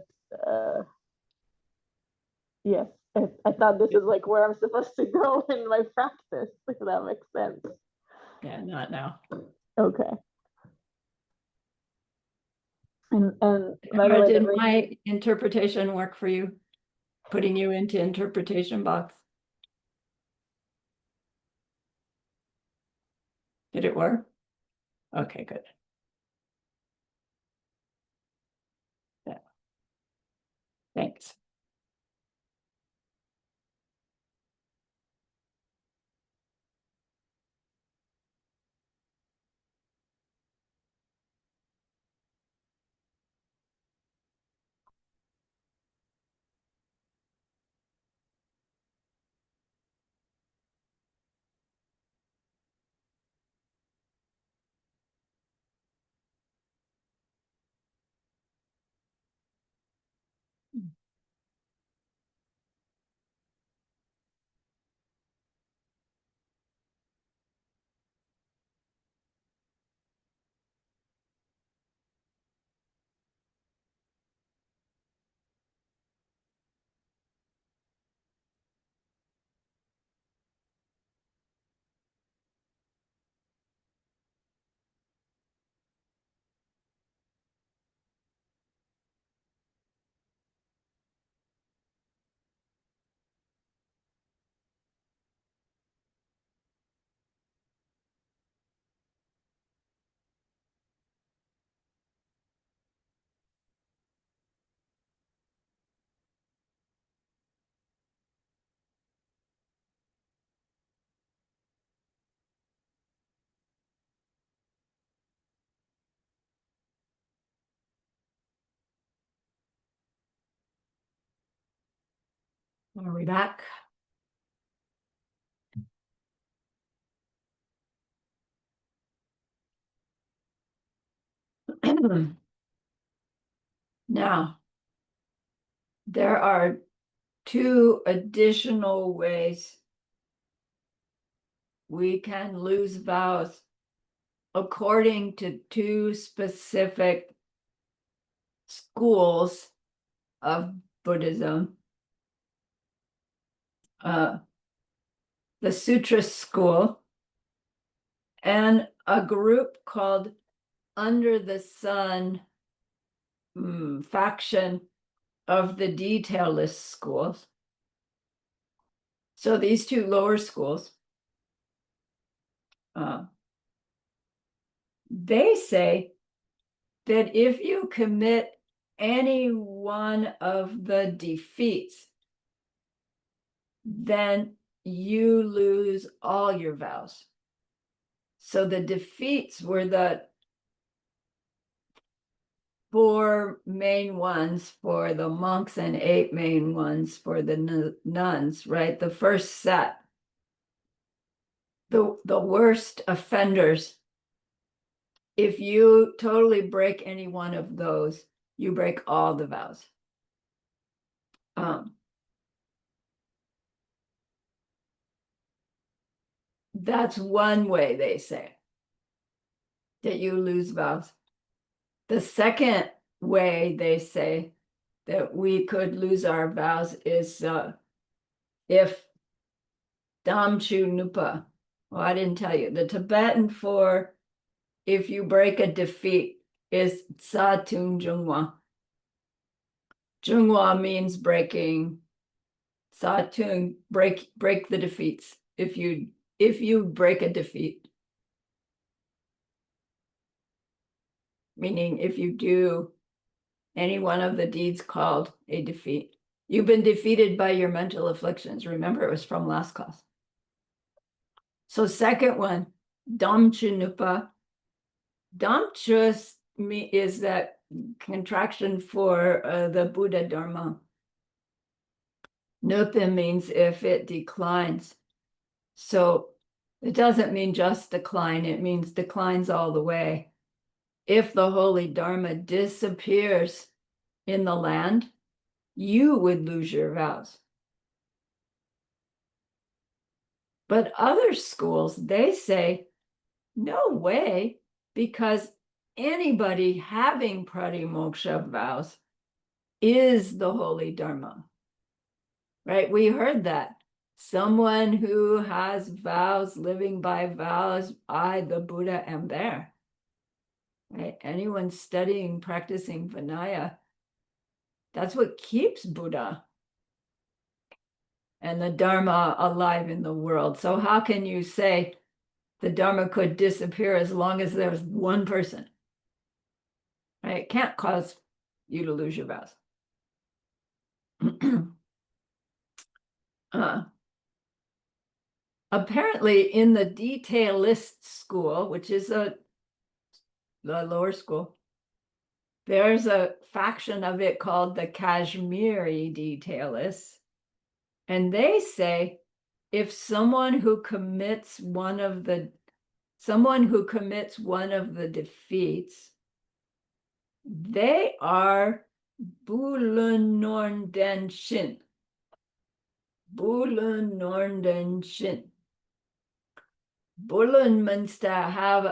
yes, I thought this is like where I'm supposed to go in my practice. If that makes sense. Yeah, not now. Okay. And by the Or way, the did reason my interpretation work for you? Putting you into interpretation box? Did it work? Okay, good. Yeah, thanks. Are we back? Now, there are two additional ways we can lose vows according to two specific schools of Buddhism. The Sutra school and a group called Under the Sun faction of the detailist schools. So these two lower schools, they say that if you commit any one of the defeats, then you lose all your vows. So the defeats were the four main ones for the monks and eight main ones for the nuns, right? The first set. The worst offenders, if you totally break any one of those, you break all the vows. That's one way they say that you lose vows. The second way they say that we could lose our vows is if Damchu Nupa. Well, I didn't tell you. The Tibetan for if you break a defeat is Satun Jungwa. Jungwa means breaking. Satun, break the defeats. If you break a defeat, meaning if you do any one of the deeds called a defeat, you've been defeated by your mental afflictions. Remember, it was from last class. So second one, Damchunupa. Damchus is that contraction for the Buddha Dharma. Nupa means if it declines. So it doesn't mean just decline, it means declines all the way. If the holy Dharma disappears in the land, you would lose your vows. But other schools, they say, no way, because anybody having pratimoksha vows is the holy Dharma, right? We heard that. Someone who has vows, living by vows, I, the Buddha, am there. Right? Anyone studying, practicing Vinaya, that's what keeps Buddha and the Dharma alive in the world. So how can you say the Dharma could disappear as long as there's one person? Right? It can't cause you to lose your vows. Apparently in the detailist school, which is the lower school, there's a faction of it called the Kashmiri detailists. And they say if someone who commits one of the defeats, they are Bulun Norden Shin. Bulun Norden Shin. Bulun means to have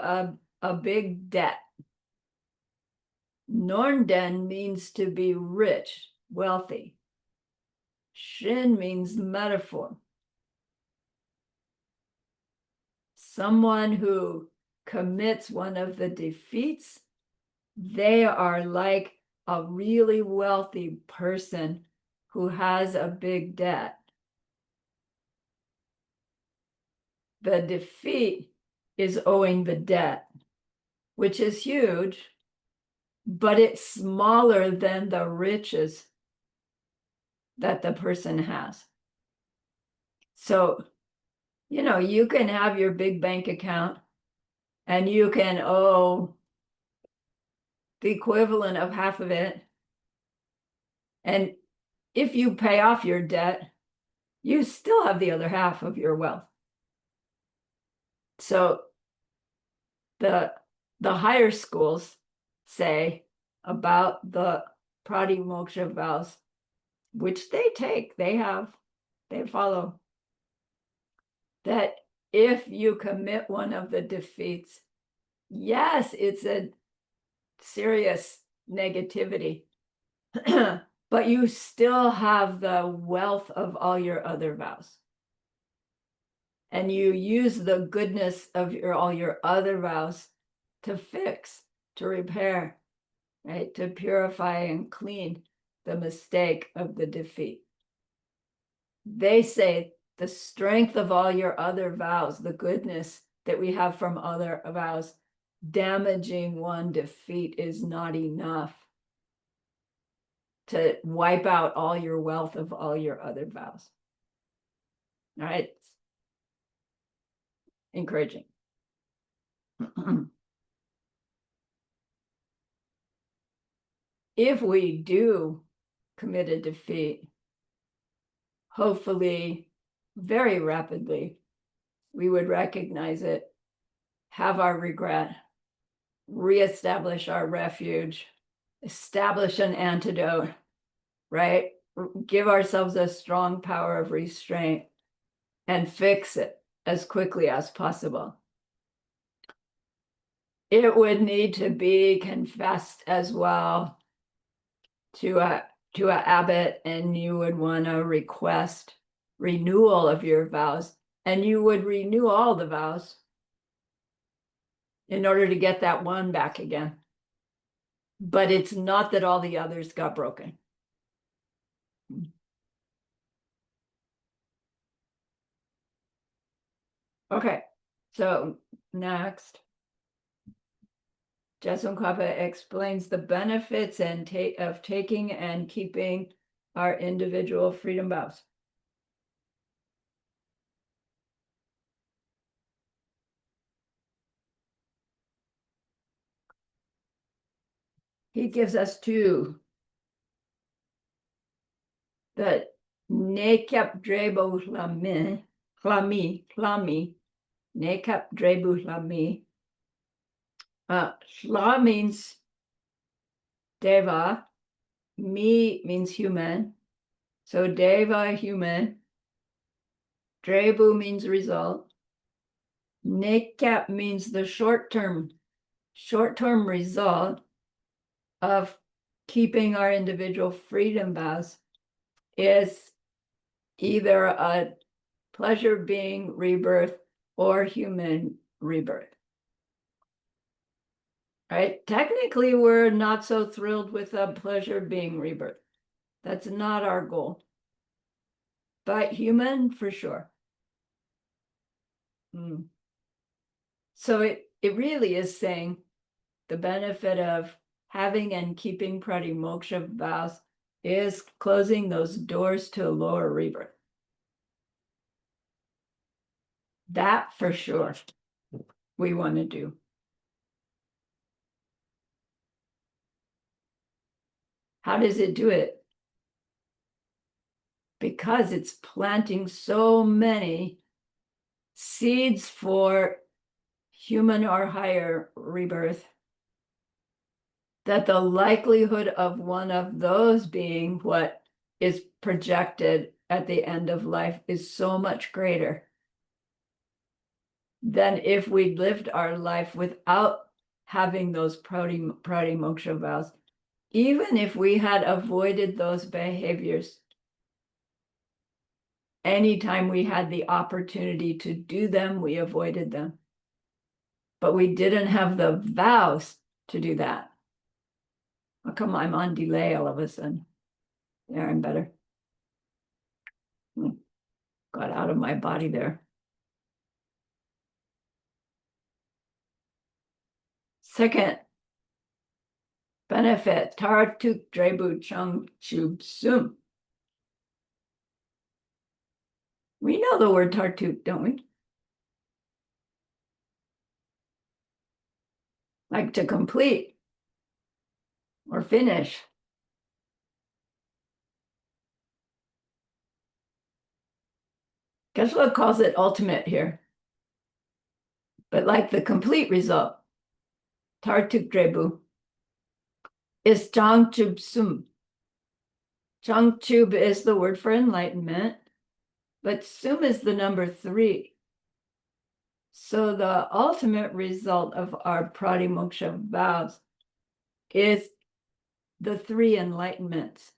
a big debt. Norden means to be rich, wealthy. Shin means metaphor. Someone who commits one of the defeats, they are like a really wealthy person who has a big debt. The defeat is owing the debt, which is huge, but it's smaller than the riches that the person has. So, you can have your big bank account and you can owe the equivalent of half of it. And if you pay off your debt, you still have the other half of your wealth. So the higher schools say about the pratimoksha vows, which they take, they follow, that if you commit one of the defeats, yes, it's a serious negativity, but you still have the wealth of all your other vows. And you use the goodness of all your other vows to fix, to repair, right? To purify and clean the mistake of the defeat. They say the strength of all your other vows, the goodness that we have from other vows, damaging one defeat is not enough to wipe out all your wealth of all your other vows. All right. Encouraging. If we do commit a defeat, hopefully very rapidly, we would recognize it, have our regret, reestablish our refuge, establish an antidote, right? Give ourselves a strong power of restraint and fix it as quickly as possible. It would need to be confessed as well to a abbot, and you would want to request renewal of your vows, and you would renew all the vows in order to get that one back again. But it's not that all the others got broken. Okay, so next, Jesunkapa explains the benefits of taking and keeping our individual freedom vows. He gives us two. That nekap drebu hlami, nekap drebu hlami. Hla means deva, mi means human. So deva, human. Drebu means result. Nekap means the short-term result of keeping our individual freedom vows is either a pleasure being rebirth or human rebirth. Right? Technically, we're not so thrilled with a pleasure being rebirth. That's not our goal. But human, for sure. So it really is saying the benefit of having and keeping pratimoksha vows is closing those doors to lower rebirth. That for sure we want to do. How does it do it? Because it's planting so many seeds for human or higher rebirth that the likelihood of one of those being what is projected at the end of life is so much greater than if we lived our life without having those pratimoksha vows. Even if we had avoided those behaviors, anytime we had the opportunity to do them, we avoided them. But we didn't have the vows to do that. How come I'm on delay all of a sudden? Yeah, I'm better. Got out of my body there. Second benefit, Taratuk Drebu Chung Chub Sum. We know the word Tartuk, don't we? Like to complete or finish. Geshe calls it ultimate here. But like the complete result, Tartuk is Changchub Sum. Changchub is the word for enlightenment, but Sum is the number 3. So the ultimate result of our pratimoksha vows is the 3 enlightenments.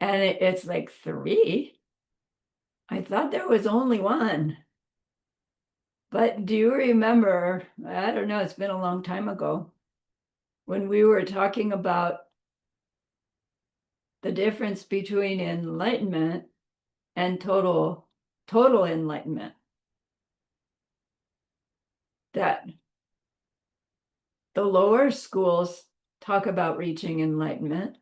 And it's like 3? I thought there was only 1. But do you remember, I don't know, it's been a long time ago, when we were talking about the difference between enlightenment and total enlightenment. That the lower schools talk about reaching enlightenment,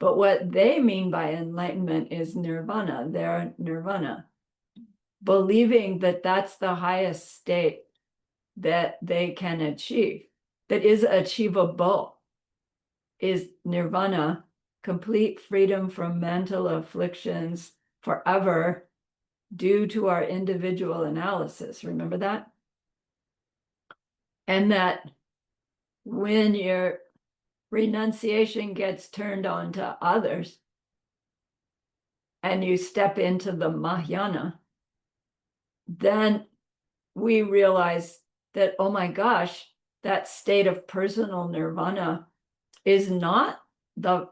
but what they mean by enlightenment is nirvana, their nirvana, believing that that's the highest state that they can achieve, that is achievable, is nirvana, complete freedom from mental afflictions forever due to our individual analysis. Remember that? And that when your renunciation gets turned on to others and you step into the Mahayana, then we realize that, oh my gosh, that state of personal nirvana is not the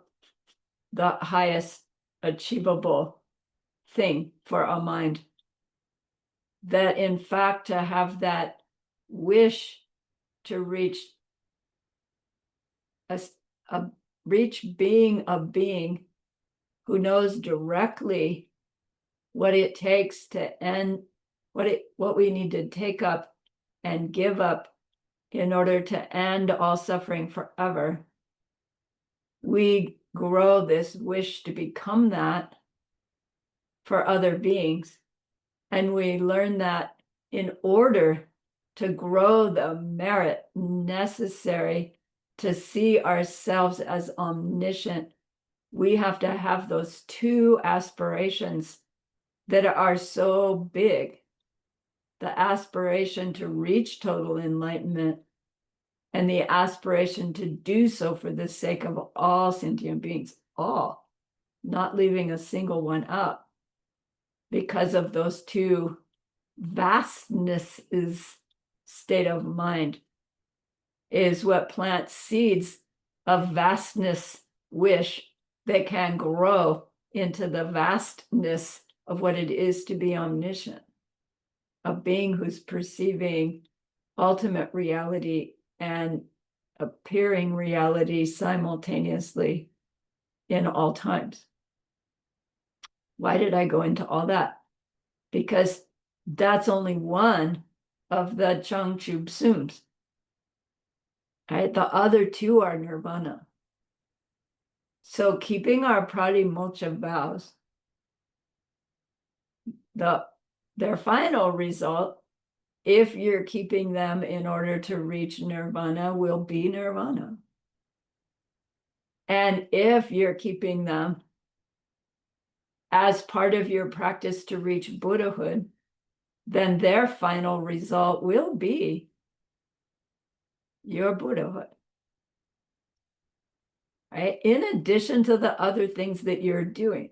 highest achievable thing for a mind. That in fact, to have that wish to reach being a being who knows directly what it takes to end, what we need to take up and give up in order to end all suffering forever. We grow this wish to become that for other beings. And we learn that in order to grow the merit necessary to see ourselves as omniscient, we have to have those 2 aspirations that are so big. The aspiration to reach total enlightenment and the aspiration to do so for the sake of all sentient beings, all, not leaving a single one out, because of those 2 vastnesses state of mind is what plants seeds of vastness wish that can grow into the vastness of what it is to be omniscient, a being who's perceiving ultimate reality and appearing reality simultaneously in all times. Why did I go into all that? Because that's only one of the Changchub Sums. Right? The other 2 are nirvana. So keeping our pratimoksha vows, their final result, if you're keeping them in order to reach nirvana, will be nirvana. And if you're keeping them as part of your practice to reach Buddhahood, then their final result will be your Buddhahood. Right? In addition to the other things that you're doing.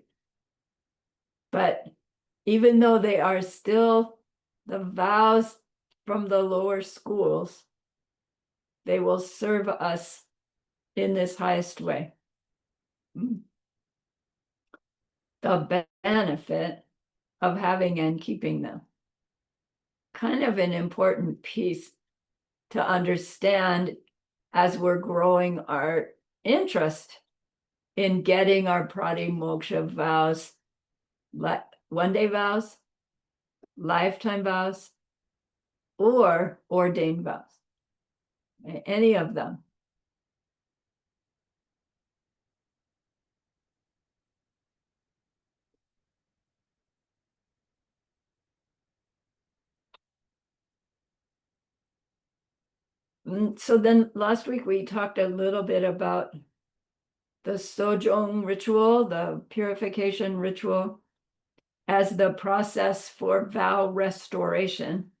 But even though they are still the vows from the lower schools, they will serve us in this highest way. The benefit of having and keeping them. Kind of an important piece to understand as we're growing our interest in getting our pratimoksha vows, one-day vows, lifetime vows, or ordained vows, any of them. So then last week we talked a little bit about the sojong ritual, the purification ritual, as the process for vow restoration,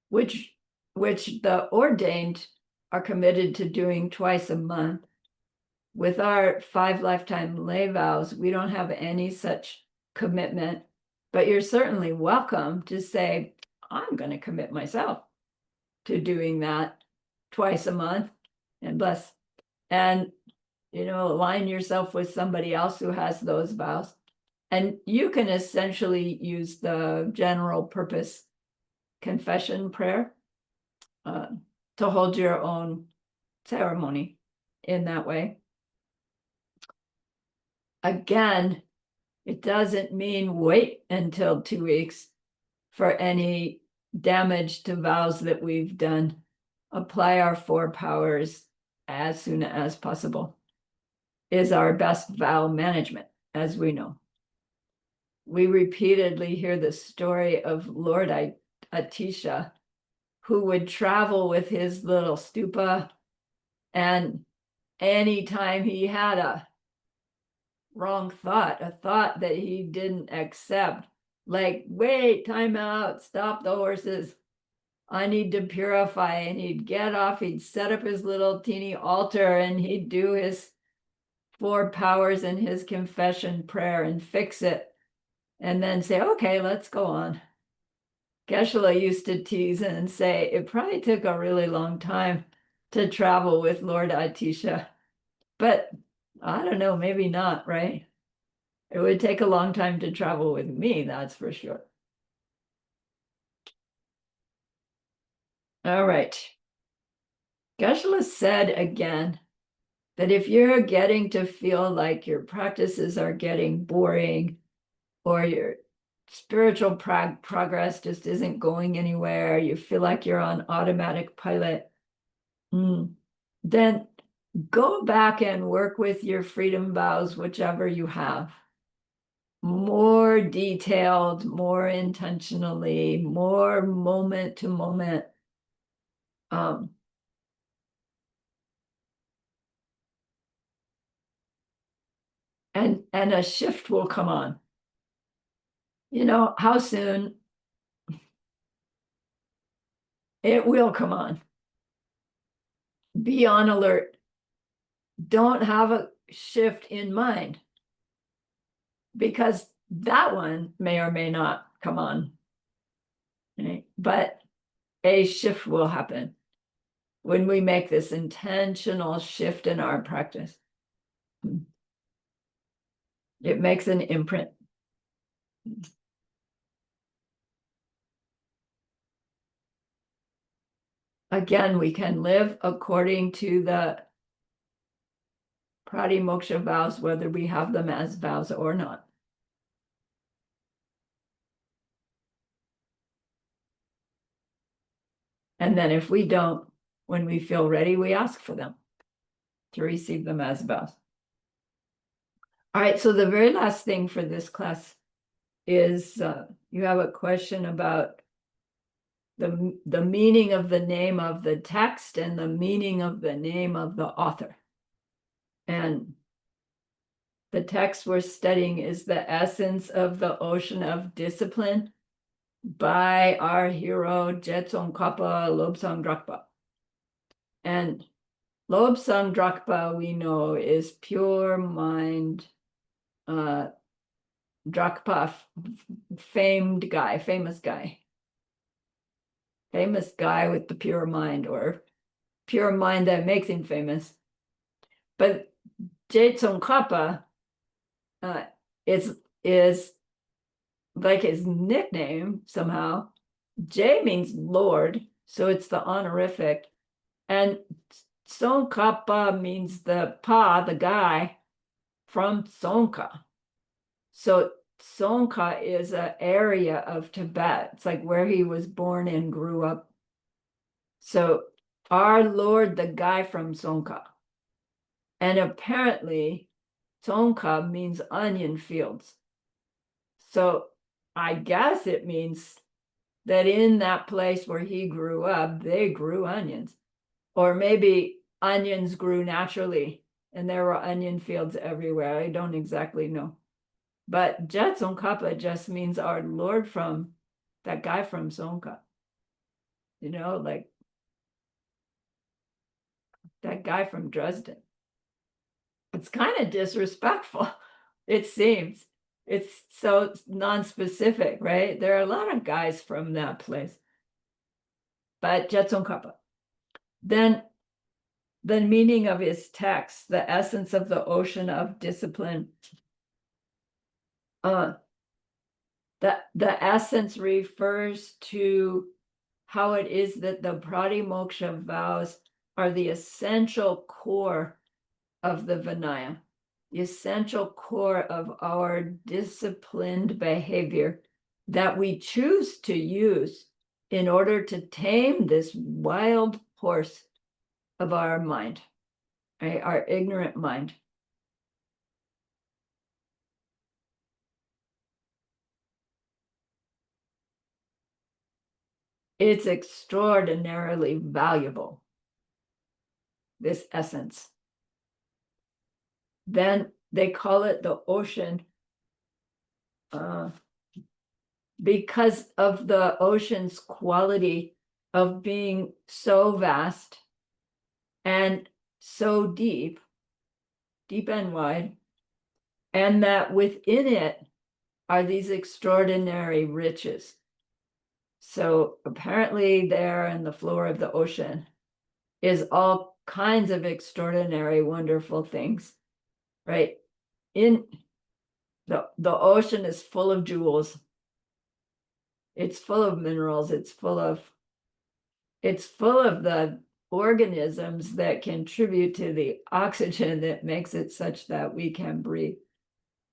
which the ordained are committed to doing twice a month. With our 5 lifetime lay vows, we don't have any such commitment, but you're certainly welcome to say, I'm going to commit myself to doing that twice a month and bless. And, align yourself with somebody else who has those vows. And you can essentially use the general purpose confession prayer to hold your own ceremony in that way. Again, it doesn't mean wait until 2 weeks for any damage to vows that we've done. Apply our 4 powers as soon as possible is our best vow management, as we know. We repeatedly hear the story of Lord Atisha, who would travel with his little stupa, and anytime he had a wrong thought, a thought that he didn't accept, like, wait, time out, stop the horses, I need to purify, and he'd get off, he'd set up his little teeny altar, and he'd do his 4 powers and his confession prayer and fix it, and then say, okay, let's go on. Geshe-la used to tease and say it probably took a really long time to travel with Lord Atisha, but I don't know, maybe not, right? It would take a long time to travel with me, that's for sure. All right. Geshe-la said again that if you're getting to feel like your practices are getting boring, or your spiritual progress just isn't going anywhere, you feel like you're on automatic pilot, then go back and work with your freedom vows, whichever you have. More detailed, more intentionally, more moment to moment. And a shift will come on. How soon? It will come on. Be on alert. Don't have a shift in mind, because that one may or may not come on. Right? But a shift will happen when we make this intentional shift in our practice. It makes an imprint. Again, we can live according to the pratimoksha vows, whether we have them as vows or not. And then if we don't, when we feel ready, we ask for them to receive them as vows. All right, so the very last thing for this class is you have a question about the meaning of the name of the text and the meaning of the name of the author. And the text we're studying is The Essence of the Ocean of Discipline by our hero Tsongkhapa Lobsang Drakpa. And Lobsang Drakpa, we know, is pure mind, Drakpa, famous guy with the pure mind, or pure mind that makes him famous. But Tsongkhapa is like his nickname somehow. J means Lord, so it's the honorific, and Tsongkhapa means the guy from Tsongkha. So Tsongkha is an area of Tibet. It's like where he was born and grew up. So our Lord, the guy from Tsongkha. And apparently Tsongkha means onion fields. So I guess it means that in that place where he grew up, they grew onions. Or maybe onions grew naturally and there were onion fields everywhere. I don't exactly know. But Jetsongkapa just means our Lord from that guy from Sonka. Like that guy from Dresden. It's kind of disrespectful, it seems. It's so non-specific, right? There are a lot of guys from that place. But Jetsongkapa. Then the meaning of his text, the essence of the ocean of discipline. The essence refers to how it is that the pratimoksha vows are the essential core of the Vinaya, the essential core of our disciplined behavior that we choose to use in order to tame this wild horse of our mind, right? Our ignorant mind. It's extraordinarily valuable, this essence. Then they call it the ocean because of the ocean's quality of being so vast and so deep and wide, and that within it are these extraordinary riches. So apparently there in the floor of the ocean is all kinds of extraordinary, wonderful things, right? In the ocean is full of jewels. It's full of minerals. It's full of the organisms that contribute to the oxygen that makes it such that we can breathe.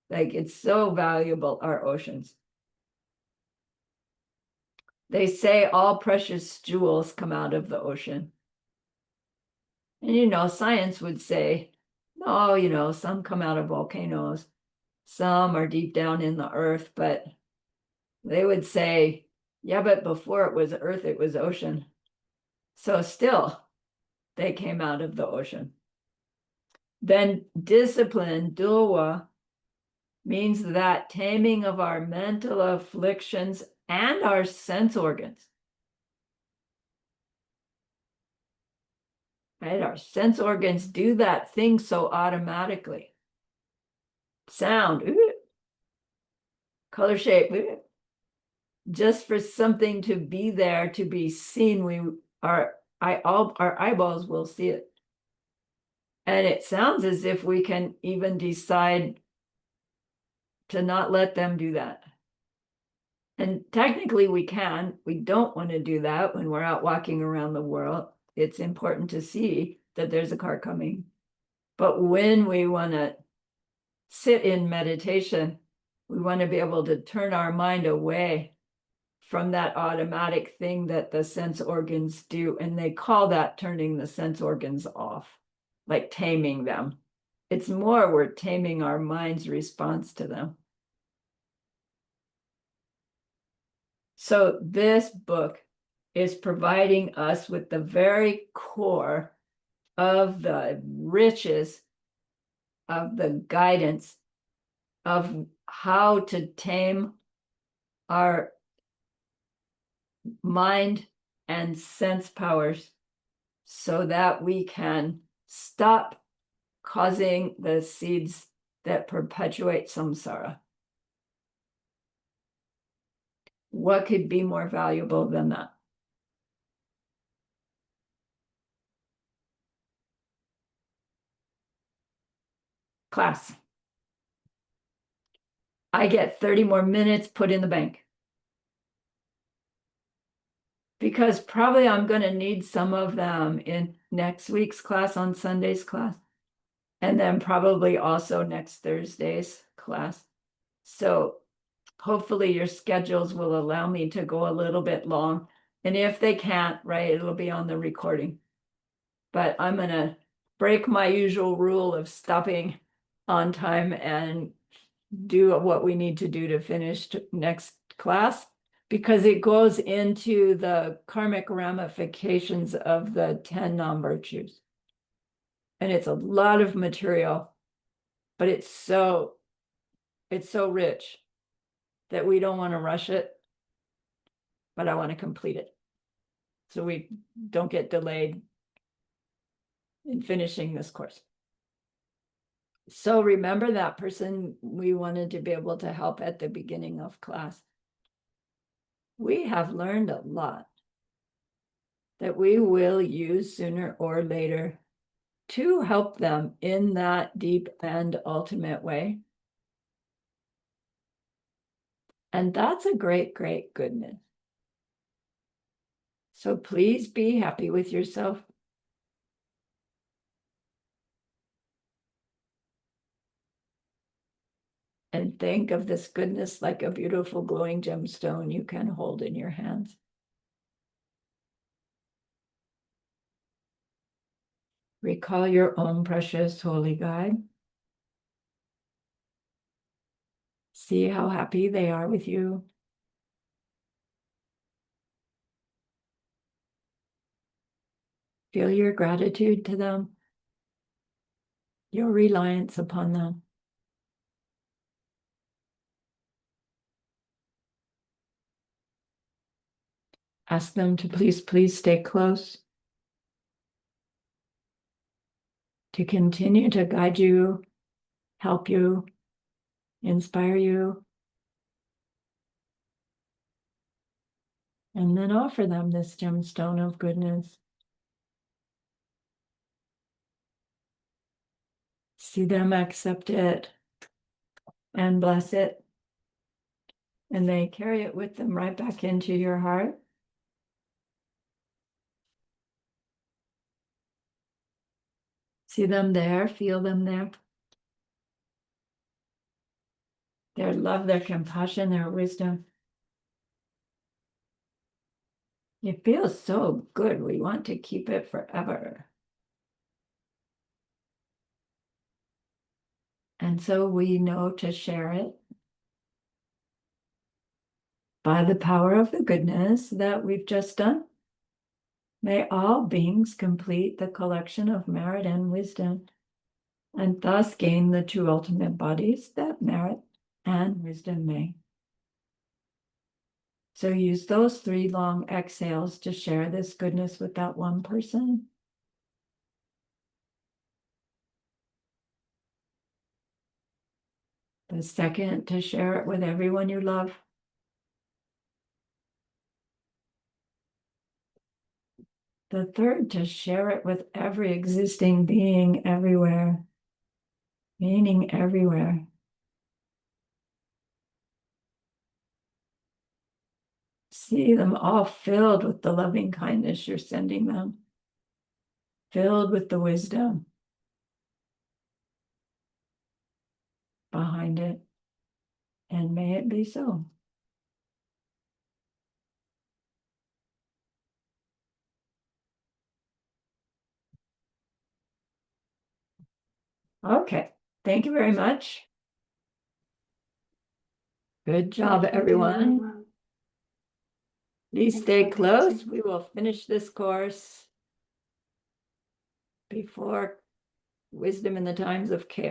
Like, it's so valuable, our oceans. They say all precious jewels come out of the ocean. And science would say, no, some come out of volcanoes, some are deep down in the earth, but they would say, yeah, but before it was earth, it was ocean. So still, they came out of the ocean. Then discipline, dulwa, means that taming of our mental afflictions and our sense organs. Right? Our sense organs do that thing so automatically. Sound, color shape, just for something to be there, to be seen, our eyeballs will see it. And it sounds as if we can even decide to not let them do that. And technically we can. We don't want to do that when we're out walking around the world. It's important to see that there's a car coming. But when we want to sit in meditation, we want to be able to turn our mind away from that automatic thing that the sense organs do. And they call that turning the sense organs off, like taming them. It's more we're taming our mind's response to them. So this book is providing us with the very core of the riches of the guidance of how to tame our mind and sense powers so that we can stop causing the seeds that perpetuate samsara. What could be more valuable than that? Class. I get 30 more minutes put in the bank. Because probably I'm going to need some of them in next week's class, on Sunday's class, and then probably also next Thursday's class. So hopefully your schedules will allow me to go a little bit long. And if they can't, right, it'll be on the recording. But I'm going to break my usual rule of stopping on time and do what we need to do to finish next class, because it goes into the karmic ramifications of the 10 non-virtues. And it's a lot of material, but it's so it's so rich that we don't want to rush it, but I want to complete it. So we don't get delayed in finishing this course. So remember that person we wanted to be able to help at the beginning of class. We have learned a lot that we will use sooner or later to help them in that deep and ultimate way. And that's a great, great goodness. So please be happy with yourself. And think of this goodness like a beautiful glowing gemstone you can hold in your hands. Recall your own precious holy guide. See how happy they are with you. Feel your gratitude to them, your reliance upon them. Ask them to please stay close, to continue to guide you, help you, inspire you, and then offer them this gemstone of goodness. See them accept it and bless it, and they carry it with them right back into your heart. See them there, feel them there. Their love, their compassion, their wisdom. It feels so good. We want to keep it forever. And so we know to share it by the power of the goodness that we've just done. May all beings complete the collection of merit and wisdom, and thus gain the two ultimate bodies that merit and wisdom may. So use those 3 long exhales to share this goodness with that one person. The second, to share it with everyone you love. The third, to share it with every existing being everywhere, meaning everywhere. See them all filled with the loving kindness you're sending them, filled with the wisdom behind it, and may it be so. Okay, thank you very much. Good job, everyone. Please stay close. We will finish this course before Wisdom in the Times of Chaos.